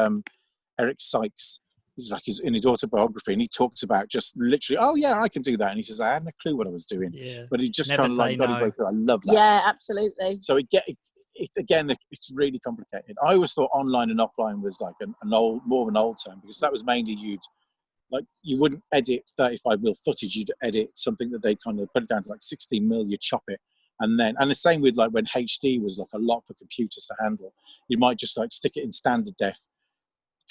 Eric Sykes. He's like in his autobiography, and he talks about just literally, oh yeah, I can do that. And he says, I hadn't a clue what I was doing, but he just kind of like got his way through. I love that.
Yeah, absolutely.
So it's really complicated. I always thought online and offline was like more of an old term, because that was mainly you wouldn't edit 35mm footage. You'd edit something that they kind of put it down to like 16mm. You chop it, and the same with like when HD was like a lot for computers to handle. You might just like stick it in standard def,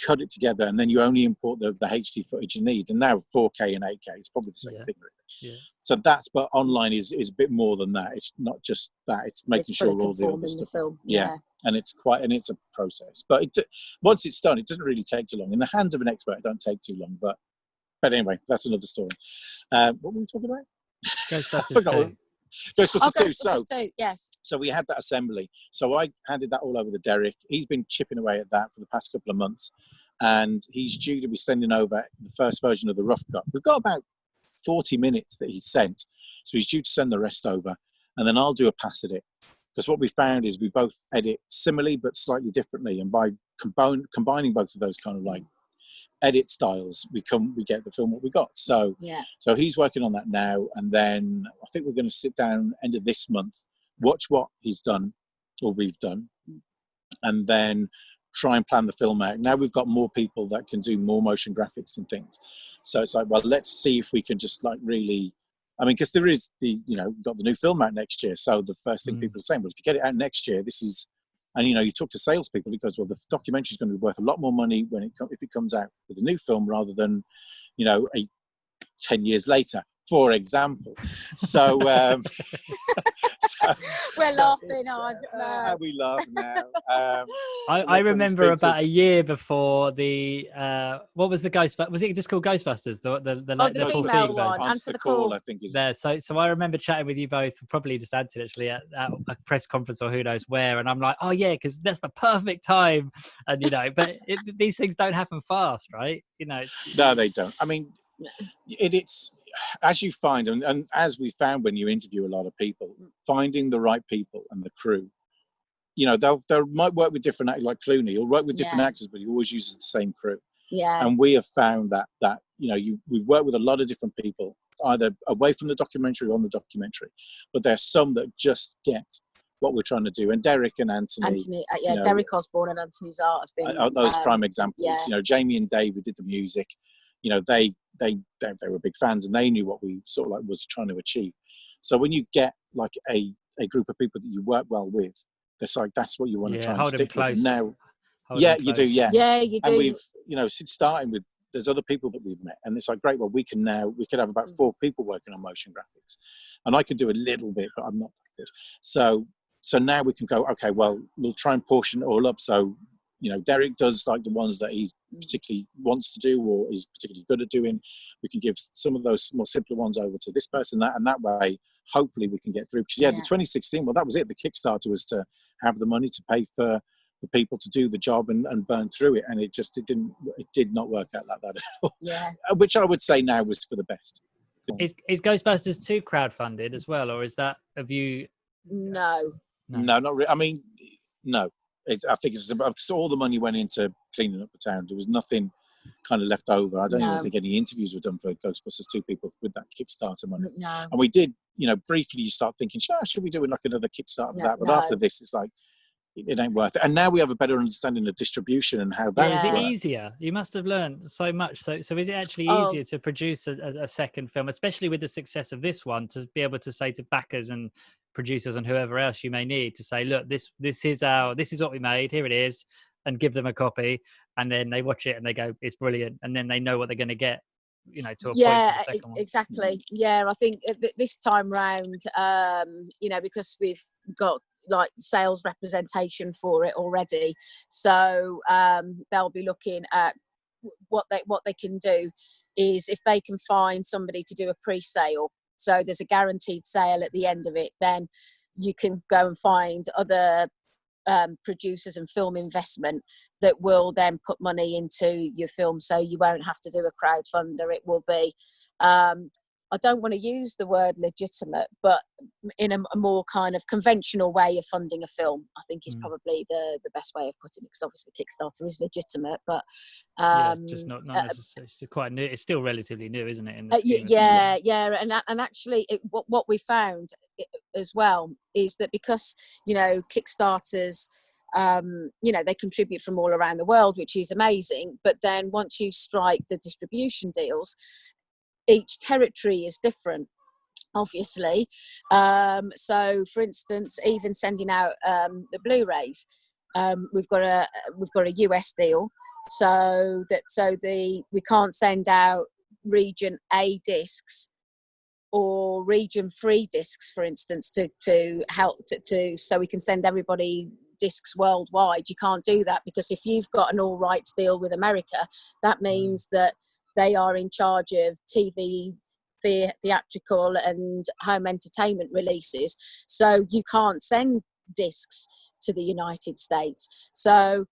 cut it together, and then you only import the HD footage you need. And now 4K and 8K is probably the same thing, really. So but online is a bit more than that. It's not just that, it's making sure all the other stuff.
Film.
And it's a process, but once it's done, it doesn't really take too long. In the hands of an expert, it don't take too long, but anyway, that's another story. What were we talking about?
Ghostbusters 2.
Ghostbusters 2.
Yes.
So we had that assembly. So I handed that all over to Derek. He's been chipping away at that for the past couple of months, and he's due to be sending over the first version of the rough cut. We've got about 40 minutes that he sent, so he's due to send the rest over, and then I'll do a pass at it. Because what we found is we both edit similarly but slightly differently, and by combining both of those kind of like edit styles, we get the film what we got. So he's working on that now, and then I think we're going to sit down end of this month, watch what he's done or we've done, and then try and plan the film out. Now we've got more people that can do more motion graphics and things, so it's like, well, let's see if we can just like really, because there is we've got the new film out next year. So the first thing people are saying, well, if you get it out next year, this is. And you talk to salespeople, it goes, well, the documentary is going to be worth a lot more money if it comes out with a new film rather than, 10 years later, for example. So,
we're laughing hard.
We laugh now.
I remember about a year before the what was the Ghostbusters? Was it just called Ghostbusters?
The female one. Answer the call.
I think is
there. So I remember chatting with you both, probably just Anthony actually at a press conference or who knows where, and I'm like, oh yeah, because that's the perfect time, and but these things don't happen fast, right?
No, they don't. It's as you find, and as we found when you interview a lot of people, finding the right people and the crew. They might work with different actors, like Clooney, or work with different actors, but he always uses the same crew.
Yeah.
And we have found that we've worked with a lot of different people, either away from the documentary or on the documentary, but there are some that just get what we're trying to do. And Derek and Anthony,
Derek Osborne and Anthony Zart have been
those prime examples. Jamie and Dave, who did the music, they were big fans, and they knew what we sort of like was trying to achieve. So when you get like a group of people that you work well with, that's what you want to try and stick with. Now, you do.
Yeah, you do.
And we've, since starting with, there's other people that we've met, and it's like, great. Well, we could have about 4 people working on motion graphics, and I can do a little bit, but I'm not that good. So now we can go, okay, well, we'll try and portion it all up. So, Derek does like the ones that he particularly wants to do or is particularly good at doing. We can give some of those more simpler ones over to this person, and that way, hopefully we can get through. Because the 2016, well, that was it. The Kickstarter was to have the money to pay for the people to do the job and burn through it. And it did not work out like that at all.
Yeah.
Which I would say now was for the best.
Is Ghostbusters 2 crowdfunded as well, or is that, have you?
No,
not really. No. I think it's all the money went into cleaning up the town. There was nothing kind of left over. I don't
No.
even think any interviews were done for Ghostbusters 2 people with that Kickstarter money.
No.
And we did, you know, briefly you start thinking, should we do like another Kickstarter for that? But after this, it's like, it ain't worth it. And now we have a better understanding of distribution and how that
Is it
works.
easier? You must have learned so much. So is it actually easier to produce a second film, especially with the success of this one, to be able to say to backers and producers and whoever else you may need to say, look, this is what we made, here it is, and give them a copy, and then they watch it and they go, it's brilliant, and then they know what they're going to get, you know, to a point for the second one.
Exactly. Yeah, I think this time round, you know, because we've got like sales representation for it already, so they'll be looking at what they can do is if they can find somebody to do a pre-sale, so there's a guaranteed sale at the end of it, then you can go and find other producers and film investment that will then put money into your film, so you won't have to do a crowdfunder. It will be I don't want to use the word legitimate, but in a more kind of conventional way of funding a film, I think is probably the best way of putting it, because obviously Kickstarter is legitimate, but
just not necessarily. It's quite new. It's still relatively new, isn't it? In the
and actually what we found as well is that because, you know, Kickstarters, you know, they contribute from all around the world, which is amazing, but then once you strike the distribution deals, each territory is different, obviously. So for instance, even sending out the Blu-rays, we've got a US deal, so we can't send out region A discs or region 3 discs, for instance, to help so we can send everybody discs worldwide. You can't do that, because if you've got an all rights deal with America, that means that they are in charge of TV, theatrical and home entertainment releases, so you can't send discs to the United States. So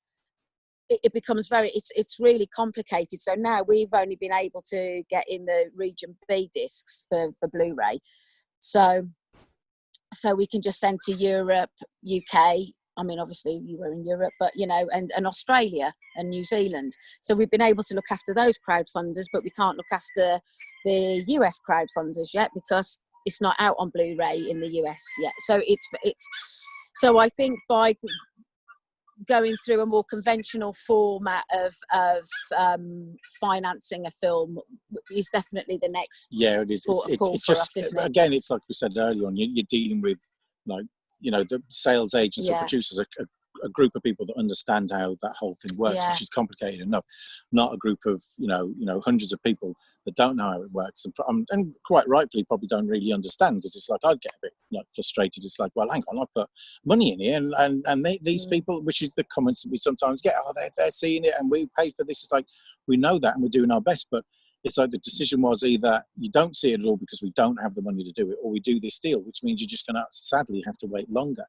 it becomes it's really complicated. So now we've only been able to get in the region B discs for Blu-ray, so we can just send to Europe, UK, I mean, obviously you were in Europe, but, you know, and Australia and New Zealand. So we've been able to look after those crowdfunders, but we can't look after the US crowdfunders yet, because it's not out on Blu-ray in the US yet. So so I think by going through a more conventional format of financing a film is definitely the next
it is.
Call for us, isn't it?
Again, it's like we said earlier on, you're dealing with, like, you know, the sales agents or producers, a group of people that understand how that whole thing works, which is complicated enough. Not a group of, you know, hundreds of people that don't know how it works, and quite rightfully probably don't really understand, because it's like I'd get a bit like frustrated. It's like, well, hang on, I put money in here, and these people, which is the comments that we sometimes get, they're seeing it and we pay for this. It's like, we know that and we're doing our best, but it's like the decision was either you don't see it at all because we don't have the money to do it, or we do this deal, which means you're just going to sadly have to wait longer.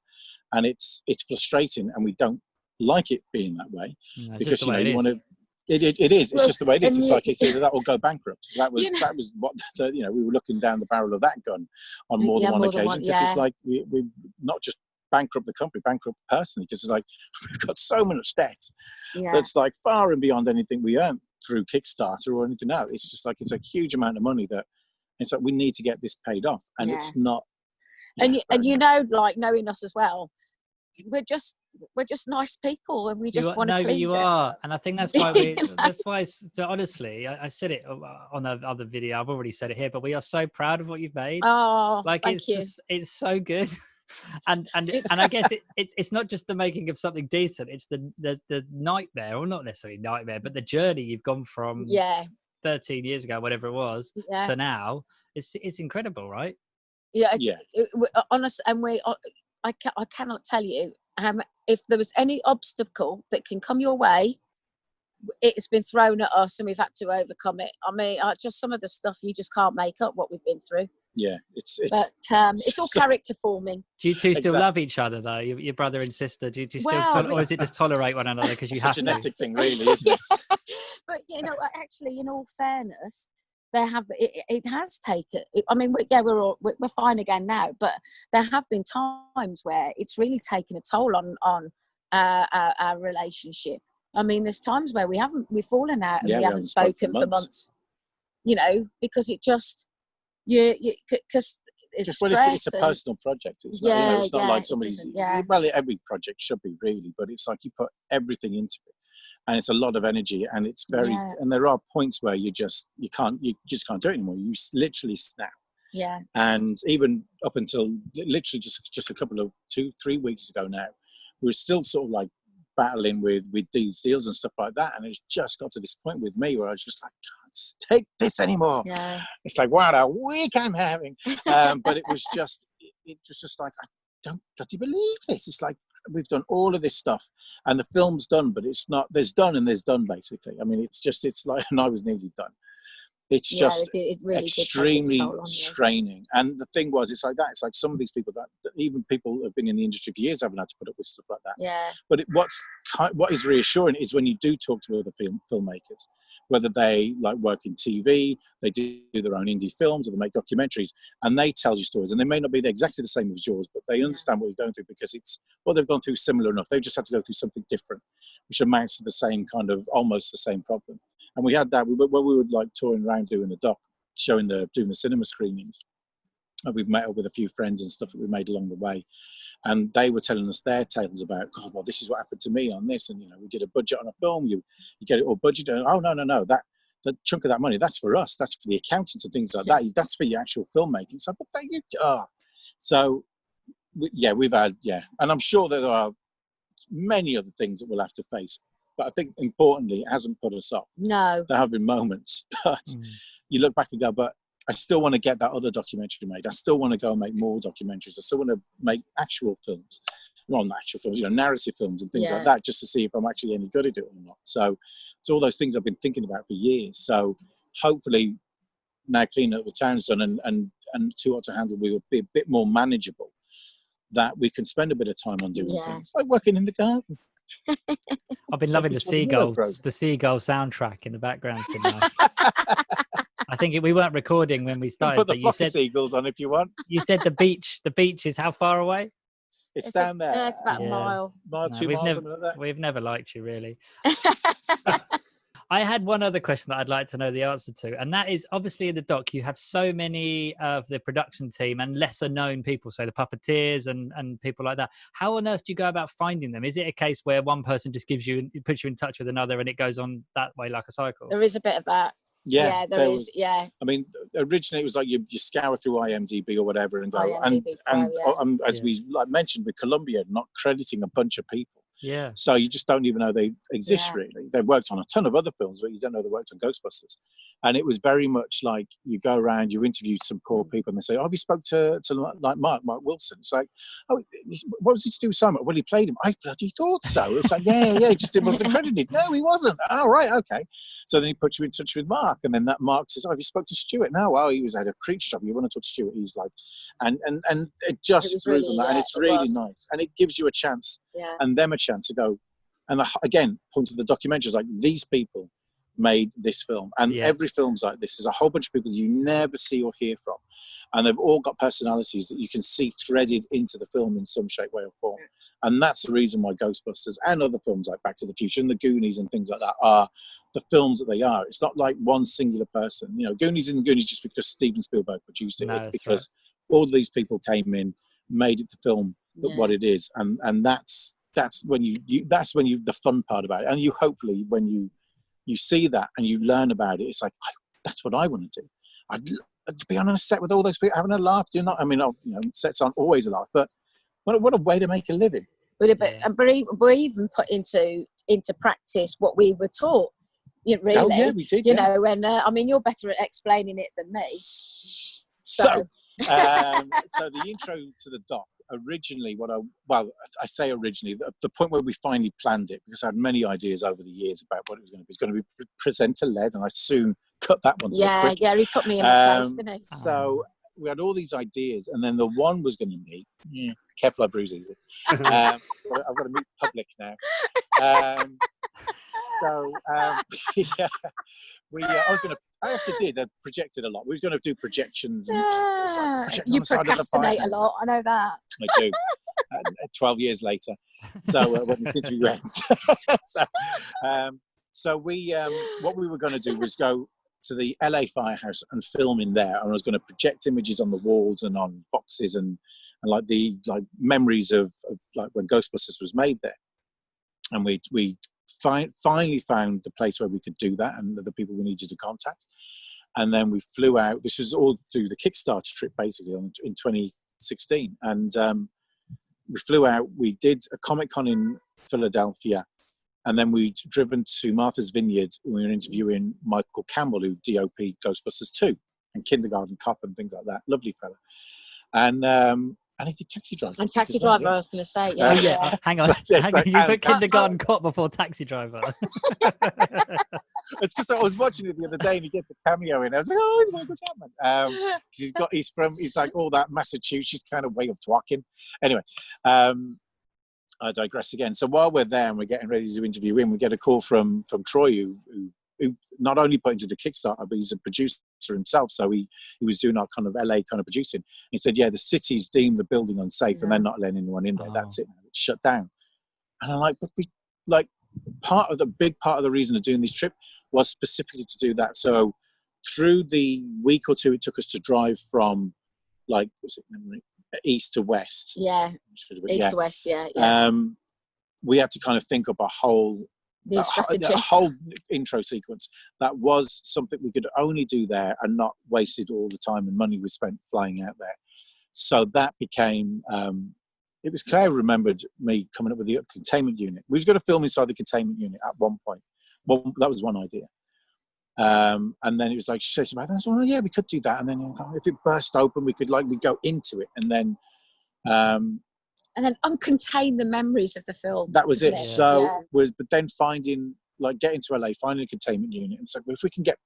And it's frustrating, and we don't like it being that way, because, you know, you want to. It is. It's just the way it is. It's like it's either that or go bankrupt. That was what you know. We were looking down the barrel of that gun on more than one occasion, because it's like we not just bankrupt the company, bankrupt personally, because it's like we've got so much debt that's like far and beyond anything we earned through Kickstarter or anything else. It's just like it's a huge amount of money that it's like we need to get this paid off, and it's not.
And you know, like, knowing us as well, we're just nice people, and we just want to please.
You are, and I think that's why that's why. So honestly, I said it on the other video. I've already said it here, but we are so proud of what you've made.
Oh,
like it's so good. And I guess it's not just the making of something decent, it's the nightmare, or not necessarily nightmare, but the journey you've gone from 13 years ago, whatever it was, to now. It's incredible, right? Honest,
and I cannot tell you if there was any obstacle that can come your way, it's been thrown at us and we've had to overcome it. I mean, just some of the stuff you just can't make up what we've been through. It's all character forming.
Do you two still love each other, though? Your brother and sister? Do you still or is it just tolerate one another because you have to?
It's a genetic thing, really, isn't it?
But, you know, actually, in all fairness, it has taken. I mean, we're fine again now, but there have been times where it's really taken a toll on our relationship. I mean, there's times where we've fallen out and
Yeah,
we haven't spoken for months, you know, because it just, because it's
just
stress.
it's a personal project. It's not, you know, it's not like somebody's. Well, every project should be really, but it's like you put everything into it, and it's a lot of energy, and it's very. And there are points where you just can't do it anymore. You literally snap.
Yeah.
And even up until literally just a couple of 2-3 weeks ago now, we were still sort of like battling with these deals and stuff like that, and it's just got to this point with me where I was just like, can't take this anymore.
Yeah.
It's like, what a week I'm having. But it was just like, I don't bloody believe this. It's like, we've done all of this stuff and the film's done, but it's not. There's done and there's done, basically. I mean, it's like, and I was nearly done. It's just
it really
extremely straining. And the thing was, it's like that. It's like some of these people that even people who have been in the industry for years haven't had to put up with stuff like that.
Yeah.
But what is reassuring is when you do talk to other filmmakers, whether they like work in TV, they do their own indie films, or they make documentaries, and they tell you stories. And they may not be exactly the same as yours, but they understand what you're going through because it's what they've gone through similar enough. They've just had to go through something different, which amounts to the same kind of, almost the same problem. And we had that when we were like touring around doing the doc, doing the cinema screenings. And we've met up with a few friends and stuff that we made along the way. And they were telling us their tales about, God, well, this is what happened to me on this. And, you know, we did a budget on a film, you get it all budgeted. And, oh, no, the chunk of that money, that's for us. That's for the accountants and things like that. That's for your actual filmmaking. So, but So, we've had, and I'm sure that there are many other things that we'll have to face. But I think importantly, it hasn't put us off.
No.
There have been moments, but you look back and go, but I still want to get that other documentary made. I still want to go and make more documentaries. I still want to make actual films. Well, not actual films, you know, narrative films and things like that, just to see if I'm actually any good at it or not. So it's all those things I've been thinking about for years. So hopefully now Cleanin Up The Town's done and Too Hot to Handle, we will be a bit more manageable, that we can spend a bit of time on doing things. Like working in the garden.
I've been loving the seagulls, the seagull soundtrack in the background tonight. I think we weren't recording when we started.
Put the flock of seagulls on if you want.
You said the beach. The beach is how far away?
It's down there.
Yeah, it's about a mile.
2 miles, something like that.
We've never liked you, really. I had one other question that I'd like to know the answer to, and that is, obviously in the doc you have so many of the production team and lesser known people, so the puppeteers and people like that. How on earth do you go about finding them? Is it a case where one person just puts you in touch with another and it goes on that way like a cycle?
There is a bit of that.
Yeah,
there is. Yeah.
I mean, originally it was like you scour through IMDb or whatever and go, as we like mentioned with Columbia, not crediting a bunch of people.
Yeah.
So you just don't even know they exist, really. They've worked on a ton of other films, but you don't know they worked on Ghostbusters. And it was very much like you go around, you interview some core people, and they say, "Oh, have you spoke to like Mark Wilson?" It's like, "Oh, what was he to do with Simon?" Well, he played him. I bloody thought so. It's like, yeah, just it wasn't credited. No, he wasn't. Oh, right, okay. So then he puts you in touch with Mark, and then that Mark says, "Oh, have you spoke to Stuart?" No, well, he was at a creature shop. You want to talk to Stuart? He's like, and it just grew from that, and it's really nice, and it gives you a chance, and them a chance to go. And again, point to the documentaries, like these people made this film, and every film's like this. There's a whole bunch of people you never see or hear from, and they've all got personalities that you can see threaded into the film in some shape, way or form. And that's the reason why Ghostbusters and other films like Back to the Future and the Goonies and things like that are the films that they are. It's not like one singular person, you know. Goonies isn't Goonies just because Steven Spielberg produced it. It's because all these people came in, made it the film that what it is, and that's when you the fun part about it. And you hopefully when you see that and you learn about it, it's like, that's what I want to do. I'd be on a set with all those people having a laugh. Do you not? I mean, you know, sets aren't always a laugh, but what a way to make a living.
But we even put into practice what we were taught. Really,
oh yeah, we did.
You know, and I mean, you're better at explaining it than me.
So the intro to the doc. Originally, I say originally, the point where we finally planned it, because I had many ideas over the years about what it was going to be. It's going to be presenter-led, and I soon cut that one to the quick.
Yeah, he put me in a place, didn't he?
So we had all these ideas, and then the one was going to meet. Careful, I bruise easy. I've got to meet public now. I actually did. I projected a lot. We was going to do projections. And
you procrastinate a lot. I know that.
I do. 12 years later. So when the interview ends. So we, what we were going to do was go to the LA Firehouse and film in there. And I was going to project images on the walls and on boxes and like the memories of like when Ghostbusters was made there. And we finally found the place where we could do that and the people we needed to contact. And then we flew out. This was all through the Kickstarter trip, basically, in 2016. And we flew out. We did a Comic-Con in Philadelphia. And then we'd driven to Martha's Vineyard. We were interviewing Michael Campbell, who DOP Ghostbusters 2 and Kindergarten Cop and things like that. Lovely fella. And he did Taxi Driver.
And Taxi Driver, I was going to say.
Yeah.
Yeah.
Hang on. You put Kindergarten Cop before Taxi Driver.
It's because I was watching it the other day and he gets a cameo in. I was like, oh, he's Michael Chapman. He's like all that Massachusetts kind of way of talking. Anyway, I digress again. So while we're there and we're getting ready to interview him, we get a call from Troy, who not only put into the Kickstarter, but he's a producer himself. So he was doing our kind of LA kind of producing. He said, yeah, the city's deemed the building unsafe and they're not letting anyone in there. That's it. It's shut down. And I'm like, but we like part of the reason of doing this trip was specifically to do that. So through the week or two it took us to drive from like, east to west.
Yeah. East to west. Yeah.
We had to kind of think up a whole intro sequence that was something we could only do there and not wasted all the time and money we spent flying out there. So that became it was Claire remembered me coming up with the containment unit. We was going to film inside the containment unit at one point. Well, that was one idea. And then it was like, she said, well, yeah, we could do that. And then if it burst open, we go into it and then
uncontain the memories of the film.
That was it. So but then getting to LA, finding a containment unit. And so if we can get,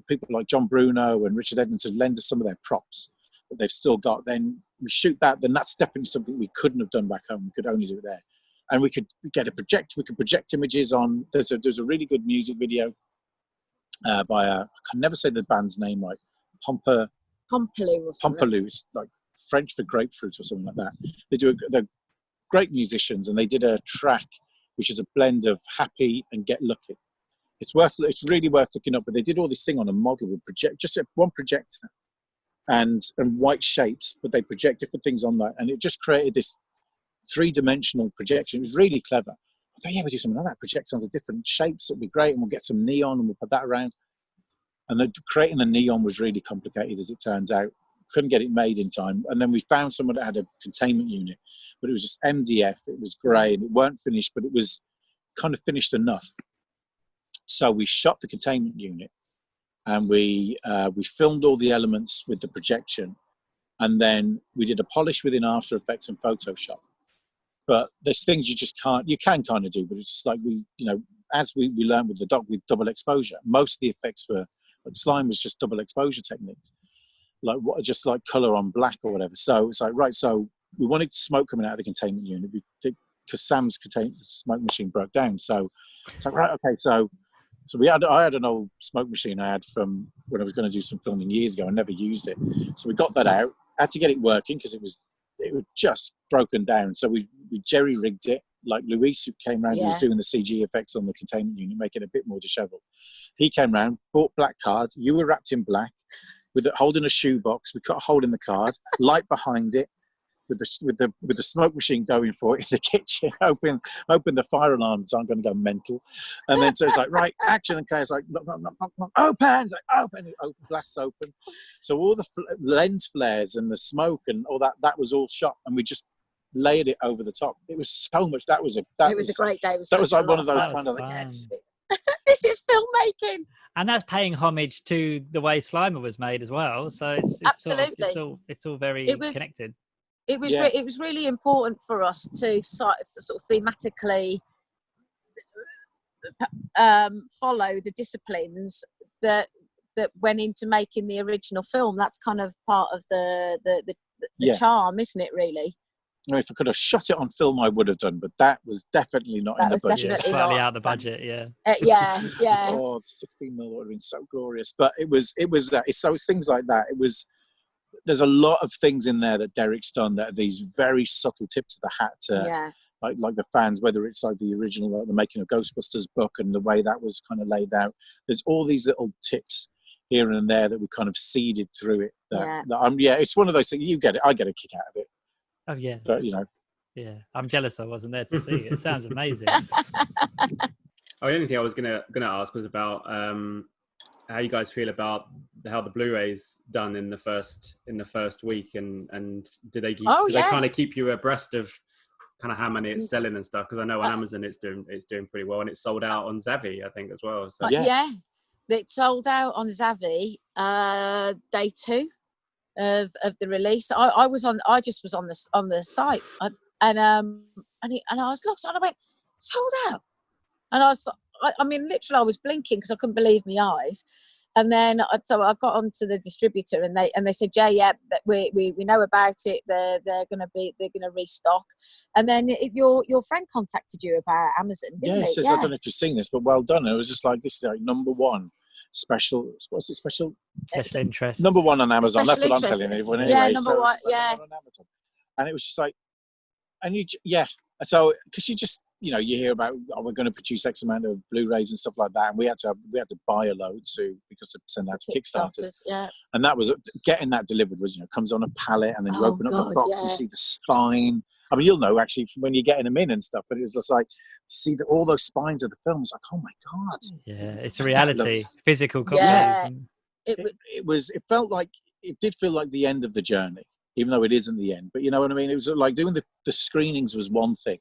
people like John Bruno and Richard Edmonds to lend us some of their props that they've still got, then we shoot that, then that's definitely something we couldn't have done back home. We could only do it there. And we could get a projector. We could project images on, there's a really good music video by I can never say the band's name right. Pompalou or something. Pompalou. It's like French for grapefruit or something like that. They're great musicians, and they did a track which is a blend of Happy and Get Lucky. It's really worth looking up. But they did all this thing on a model with just one projector and white shapes, but they project different things on that, and it just created this three-dimensional projection. It was really clever. I thought, yeah, we'll do something like that. Project onto different shapes. It'll be great, and we'll get some neon and we'll put that around. And creating the neon was really complicated, as it turns out. Couldn't get it made in time. And then we found someone that had a containment unit, but it was just MDF. It was grey and it weren't finished, but it was kind of finished enough. So we shot the containment unit and we filmed all the elements with the projection. And then we did a polish within After Effects and Photoshop. But there's things you can kind of do, but it's just like as we learned with the doc with double exposure, most of the effects were, like slime was just double exposure techniques. Just like color on black or whatever. So it's like, right, so we wanted smoke coming out of the containment unit because Sam's smoke machine broke down. So it's like, right, okay, so I had an old smoke machine I had from when I was going to do some filming years ago. I never used it. So we got that out, had to get it working because it was just broken down. So we jerry-rigged it, like Luis, who came around, who was doing the CG effects on the containment unit, making it a bit more disheveled. He came round, bought black card. You were wrapped in black. Holding a shoebox, we cut a hole in the card, light behind it, with the smoke machine going for it in the kitchen, hoping the fire alarms aren't going to go mental. And then so it's like, right, action, and Claire's like, knock, open, it's like, open, blasts open. So all the lens flares and the smoke and all that was all shot, and we just layered it over the top. It was so much. It was a
great day.
That was like one of those kind of like, yes.
This is filmmaking.
And that's paying homage to the way Slimer was made as well. So it's
absolutely
it's all very connected.
It was really important for us to sort of thematically follow the disciplines that went into making the original film. That's kind of part of the charm, isn't it? Really.
If I could have shot it on film, I would have done, but that was definitely not in the budget.
Slightly out of the budget, yeah.
Yeah.
Oh, the 16 mil would have been so glorious. But it was that. It's so things like that. There's a lot of things in there that Derek's done that are these very subtle tips of the hat like the fans, whether it's like the original, like the Making of Ghostbusters book and the way that was kind of laid out. There's all these little tips here and there that we kind of seeded through it. It's one of those things. You get it. I get a kick out of it.
Oh yeah.
But,
yeah, I'm jealous I wasn't there to see it. It sounds amazing.
The only thing I was gonna ask was about how you guys feel about how the Blu-ray's done in the first week, and do they kind of keep you abreast of kind of how many it's selling and stuff? Because I know on Amazon it's doing pretty well, and it's sold out on Zavi, I think, as well. So
it sold out on Zavi day 2 of the release. I just was on the site, and I was looked and I went, sold out, and I mean literally I was blinking because I couldn't believe my eyes. And then so I got onto the distributor, and they said, yeah, we know about it. They're gonna restock. And then your friend contacted you about Amazon, didn't he?
Says, I don't know if you've seen this, but well done. And it was just like, this is like number 1 special. What's it, special?
Special interest.
Number 1 on Amazon. That's what I'm telling everyone. Anyway,
yeah, number 1. Yeah.
On Amazon. And it was just like, and so because you just, you hear about, we're going to produce X amount of Blu-rays and stuff like that, and we had to buy a load because to send out to Kickstarters.
Yeah.
And that was getting that delivered was, comes on a pallet, and then you open up the box, and you see the spine. I mean, you'll know actually when you're getting them in and stuff, but it was just like, see all those spines of the film. It's like, oh my god.
Yeah, it's a reality. Physical copies.
Yeah.
It felt like, it did feel like the end of the journey, even though it isn't the end. But you know what I mean? It was like doing the screenings was one thing.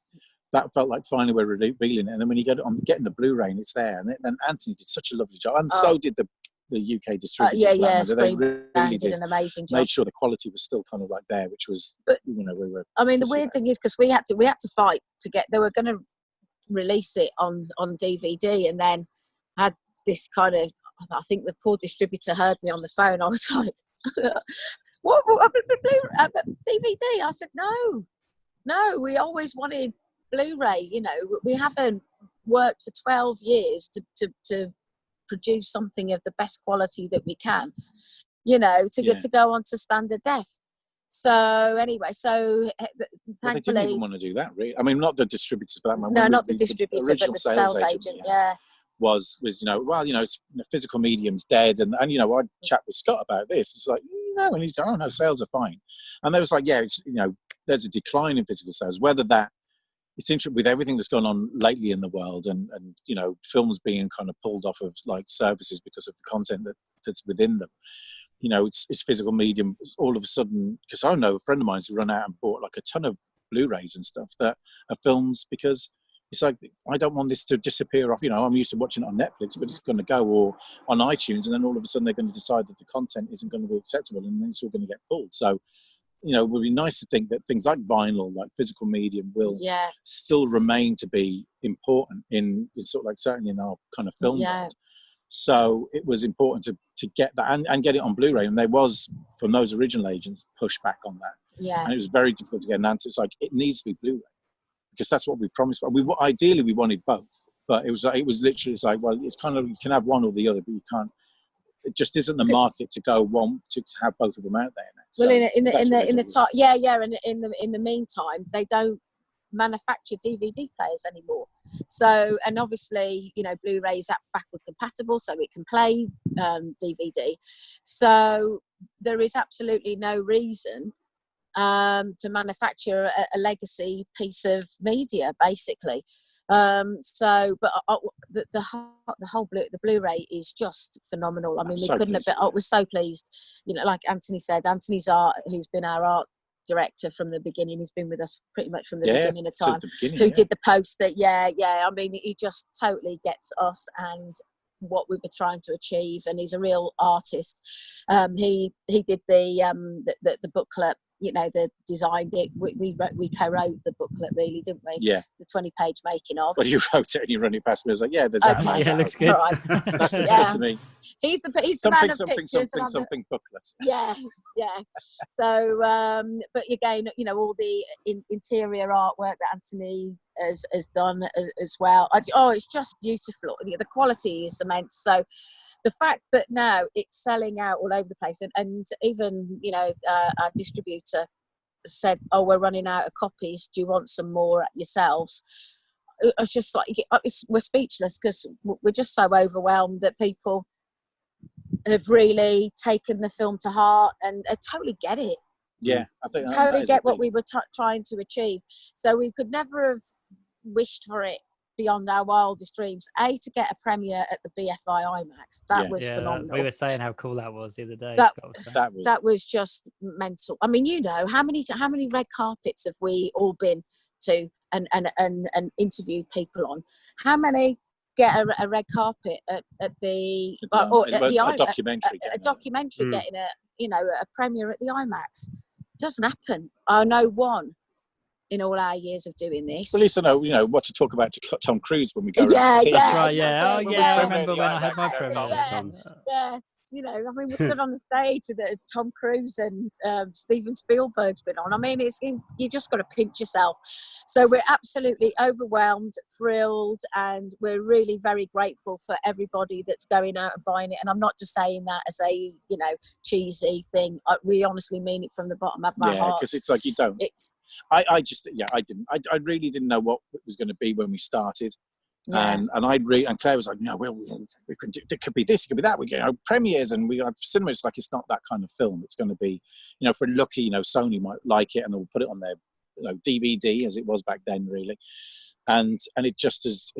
That felt like finally we're revealing it. And then when you get on getting the Blu-ray and it's there, and then Anthony did such a lovely job, and so did the UK distributors.
They really did an amazing job.
Made sure the quality was still kind of like there, which was, we were.
I mean, the weird thing is because we had to fight to get. They were going to release it on DVD, and then had this kind of. I think the poor distributor heard me on the phone. I was like, "What DVD?" I said, "No, we always wanted Blu-ray. We haven't worked for 12 years to produce something of the best quality that we can, to go on to standard def." So anyway, thankfully,
they didn't even want to do that, really. I mean, not the distributors for that matter.
No, not the distributor, but the sales agent. Yeah.
Was physical medium's dead, and I'd chat with Scott about this. It's like, and he's like, oh no, sales are fine. And they was like, it's there's a decline in physical sales. Whether that it's interesting with everything that's gone on lately in the world, and films being kind of pulled off of like services because of the content that's within them. It's physical medium all of a sudden, because I know a friend of mine's run out and bought like a ton of Blu-rays and stuff that are films, because it's like, I don't want this to disappear off. I'm used to watching it on Netflix, but it's going to go or on iTunes, and then all of a sudden they're going to decide that the content isn't going to be acceptable, and then it's all going to get pulled. So, it would be nice to think that things like vinyl, like physical medium, will still remain to be important in sort of like certainly in our kind of film world. So it was important to get that and get it on Blu-ray. And there was, from those original agents, pushback on that.
Yeah.
And it was very difficult to get an answer. It's like, it needs to be Blu-ray, because that's what we promised. But ideally we wanted both, but it was literally, it's like, well, it's kind of, you can have one or the other, but you can't. It just isn't the market to go to have both of them out there now. So
well, in the meantime, they don't manufacture DVD players anymore. So, and obviously, Blu-ray is backward compatible, so it can play DVD. So there is absolutely no reason to manufacture a legacy piece of media, basically. But the whole Blu-ray is just phenomenal. I mean, we couldn't have been. I was so pleased. Like Anthony said, Anthony's who's been our art director from the beginning. He's been with us pretty much from the beginning of time. Who did the poster? Yeah. I mean, he just totally gets us and what we were trying to achieve, and he's a real artist. He did the booklet. The designed it. We co-wrote the booklet, really, didn't we? Yeah. The 20-page making of.
Well, you wrote it and you run it past me. I was like, yeah, there's that.
Okay, looks good.
Right.
That's what's good to me.
He's the
something booklet.
Yeah. So, but again, all the interior artwork that Anthony has done as well. It's just beautiful. The quality is immense. So, the fact that now it's selling out all over the place, and even our distributor said, "Oh, we're running out of copies. Do you want some more yourselves?" I was just like, we're speechless because we're just so overwhelmed that people have really taken the film to heart and totally get it.
Yeah, I think
totally get what we were trying to achieve. So we could never have wished for it beyond our wildest dreams. To get a premiere at the BFI IMAX, that was phenomenal.
We were saying how cool that was the other day.
That was just mental. I mean, you know, how many red carpets have we all been to and interviewed people on? How many get a red carpet at the documentary? A documentary getting a premiere at the IMAX. It doesn't happen. I know one in all our years of doing this.
Well, at least I know, what to talk about to Tom Cruise when we go.
That's right. Yeah. Oh, yeah. I remember when I had my premiere.
Yeah. You know, I mean, we stood on the stage that Tom Cruise and Steven Spielberg's been on. I mean, you just got to pinch yourself. So we're absolutely overwhelmed, thrilled, and we're really very grateful for everybody that's going out and buying it. And I'm not just saying that as a, cheesy thing. We honestly mean it from the bottom of our hearts.
Yeah, because it's like you don't. I really didn't know what it was going to be when we started. Yeah. And Claire was like, no, we could do, it could be this, it could be that. We get premieres and we have cinema. It's like, it's not that kind of film. It's going to be, if we're lucky, Sony might like it and they'll put it on their, DVD as it was back then, really. And it just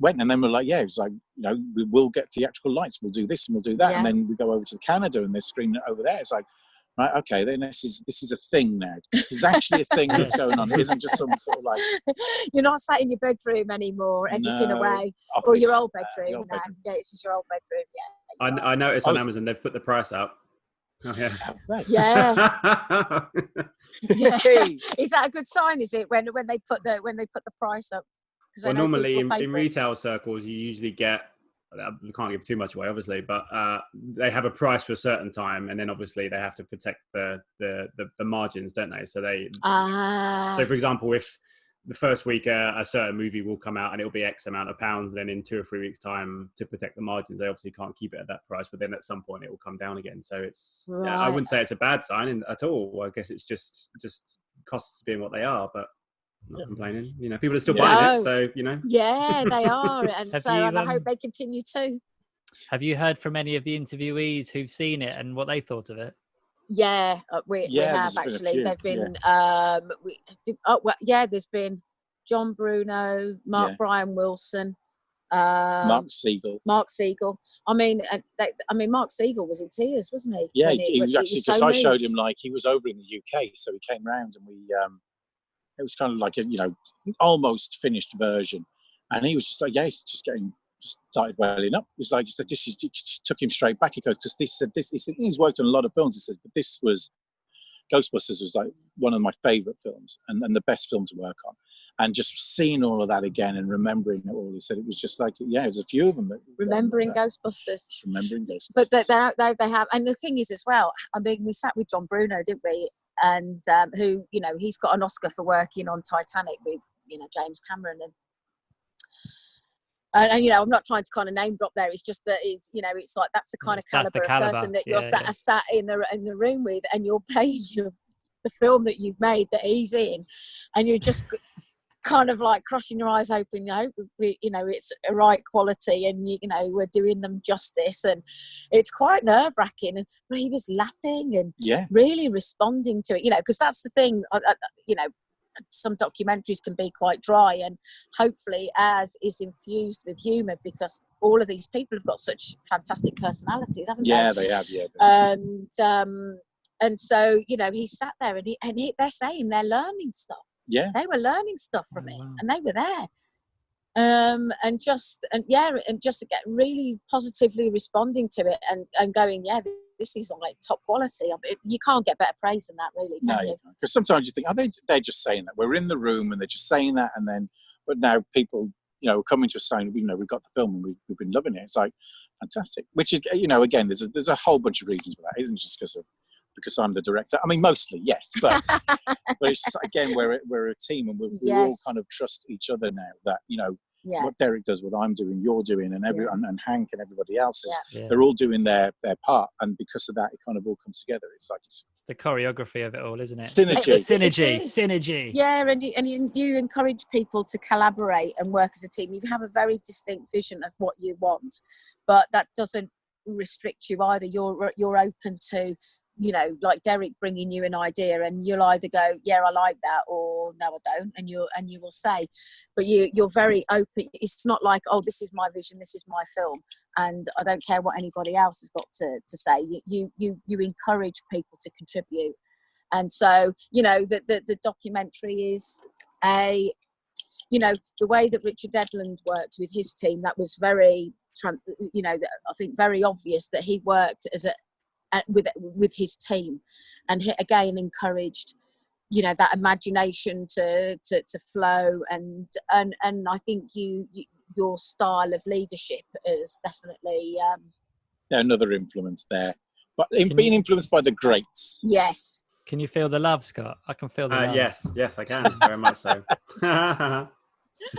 went. And then we're like, it was like, we will get theatrical lights. We'll do this and we'll do that. Yeah. And then we go over to Canada and they're screening it over there. It's like, right, okay, then this is a thing now. There's actually a thing that's going on. It isn't just some sort of like...
You're not sat in your bedroom anymore, editing away. Office, or your old bedroom. Yeah, it's just your old bedroom, yeah.
I noticed on Amazon they've put the price up. Oh, yeah.
Yeah. Yeah. Is that a good sign, is it, when they put the price up?
Well, normally in retail circles, you usually get... We can't give too much away, obviously, but they have a price for a certain time, and then obviously they have to protect the margins, don't they? So so for example, if the first week a certain movie will come out and it'll be X amount of pounds, then in 2 or 3 weeks' time, to protect the margins, they obviously can't keep it at that price. But then at some point, it will come down again. So it's I wouldn't say it's a bad sign at all. I guess it's just costs being what they are, but. Not complaining, people are still buying it, so
Yeah, they are, and I hope they continue to.
Have you heard from any of the interviewees who've seen it and what they thought of it?
Yeah, we have actually. They've been, there's been John Bruno, Brian Wilson,
Mark Siegel.
I mean, Mark Siegel was in tears, wasn't he?
Yeah, he was actually, because I showed him, he was over in the UK, so he came round and we. It was kind of like a, almost finished version. And he was just like, he's just started welling up. It was like, this took him straight back. He goes, because he said, he's worked on a lot of films. He said, but this was, Ghostbusters was like one of my favourite films and the best film to work on. And just seeing all of that again and remembering it all, he said it was just like, there's a few of them.
Remembering Ghostbusters.
Remembering Ghostbusters.
But they have, and the thing is as well, I mean, we sat with John Bruno, didn't we? And who, he's got an Oscar for working on Titanic with, James Cameron. And I'm not trying to kind of name drop there. It's just that it's like, that's the kind of caliber of person that you're sat in the room with, and you're playing the film that you've made that he's in, and you're just kind of like crushing your eyes open, it's a right quality, and we're doing them justice, and it's quite nerve-wracking. But he was laughing and really responding to it, because that's the thing. Some documentaries can be quite dry, and hopefully ours is infused with humour, because all of these people have got such fantastic personalities, haven't they?
Yeah, they have. Yeah.
And so he sat there and they're saying they're learning stuff.
Yeah,
they were learning stuff from it, and they were there, and just to get really positively responding to it and going, this is like top quality. You can't get better praise than that, really.
No, because sometimes you think, they're just saying that. We're in the room and they're just saying that, and then, but now people, are coming to us saying, we've got the film and we've been loving it. It's like fantastic. Which is, again, there's a whole bunch of reasons for that. It isn't just because I'm the director. I mean, mostly, yes, but but it's just, again, we're a team, and we all kind of trust each other now. That what Derek does, what I'm doing, you're doing, and everyone, and Hank and everybody else is, they're all doing their part, and because of that, it kind of all comes together. It's like it's
the choreography of it all, isn't it?
Synergy.
Yeah, and you encourage people to collaborate and work as a team. You have a very distinct vision of what you want, but that doesn't restrict you either. You're open to, you know, like Derek bringing you an idea, and you'll either go, yeah, I like that, or no, I don't, and you will say, but you're very open. It's not like, oh, this is my vision, this is my film, and I don't care what anybody else has got to say. You encourage people to contribute, and so, you know, the documentary is you know, the way that Richard Edlund worked with his team, that was very, you know, I think very obvious that he worked with his team, and he again encouraged, you know, that imagination to flow, and I think your style of leadership is definitely
another influence there, but being influenced by the greats.
Yes.
Can you feel the love, Scott? I can feel the love.
Yes, I can, very much so.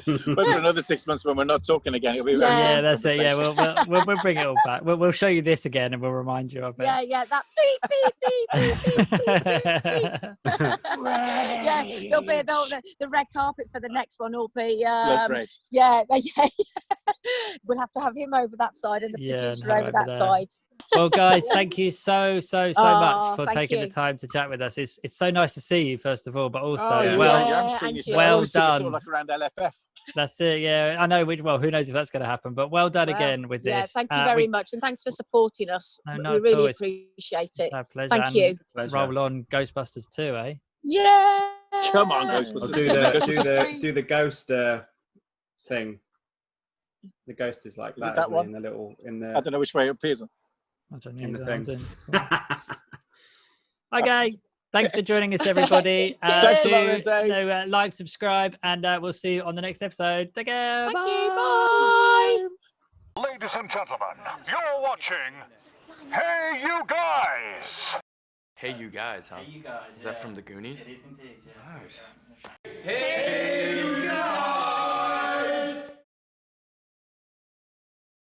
But for another 6 months when we're not talking again, it'll be
yeah, that's it. Yeah, we'll bring it all back. We'll show you this again, and we'll remind you of it.
Yeah, that beep. Yeah, there'll be the red carpet for the next one will be yeah. We'll have to have him over that side and the producer over that side.
Well, guys, thank you so much for taking the time to chat with us. It's so nice to see you, first of all, but also well done.
Like around LFF.
That's it. Yeah, I know. Well, who knows if that's going to happen? But well done again with this.
Yeah, thank you very much, and thanks for supporting us. We really appreciate it.
It's our pleasure.
Thank you.
Roll on Ghostbusters 2, eh?
Yeah.
Come on, Ghostbusters.
Do the ghost thing. The ghost is like that one? In the
I don't know which way it appears.
I don't know. In the thing. Okay. Thanks for joining us, everybody.
Thanks a lot, Dave.
Like, subscribe, and we'll see you on the next episode. Take care.
Thank you. Bye.
Ladies and gentlemen, you're watching Hey You Guys.
Hey You Guys, huh?
Hey, you guys.
Is that from the Goonies?
It is indeed, yeah.
Nice.
Hey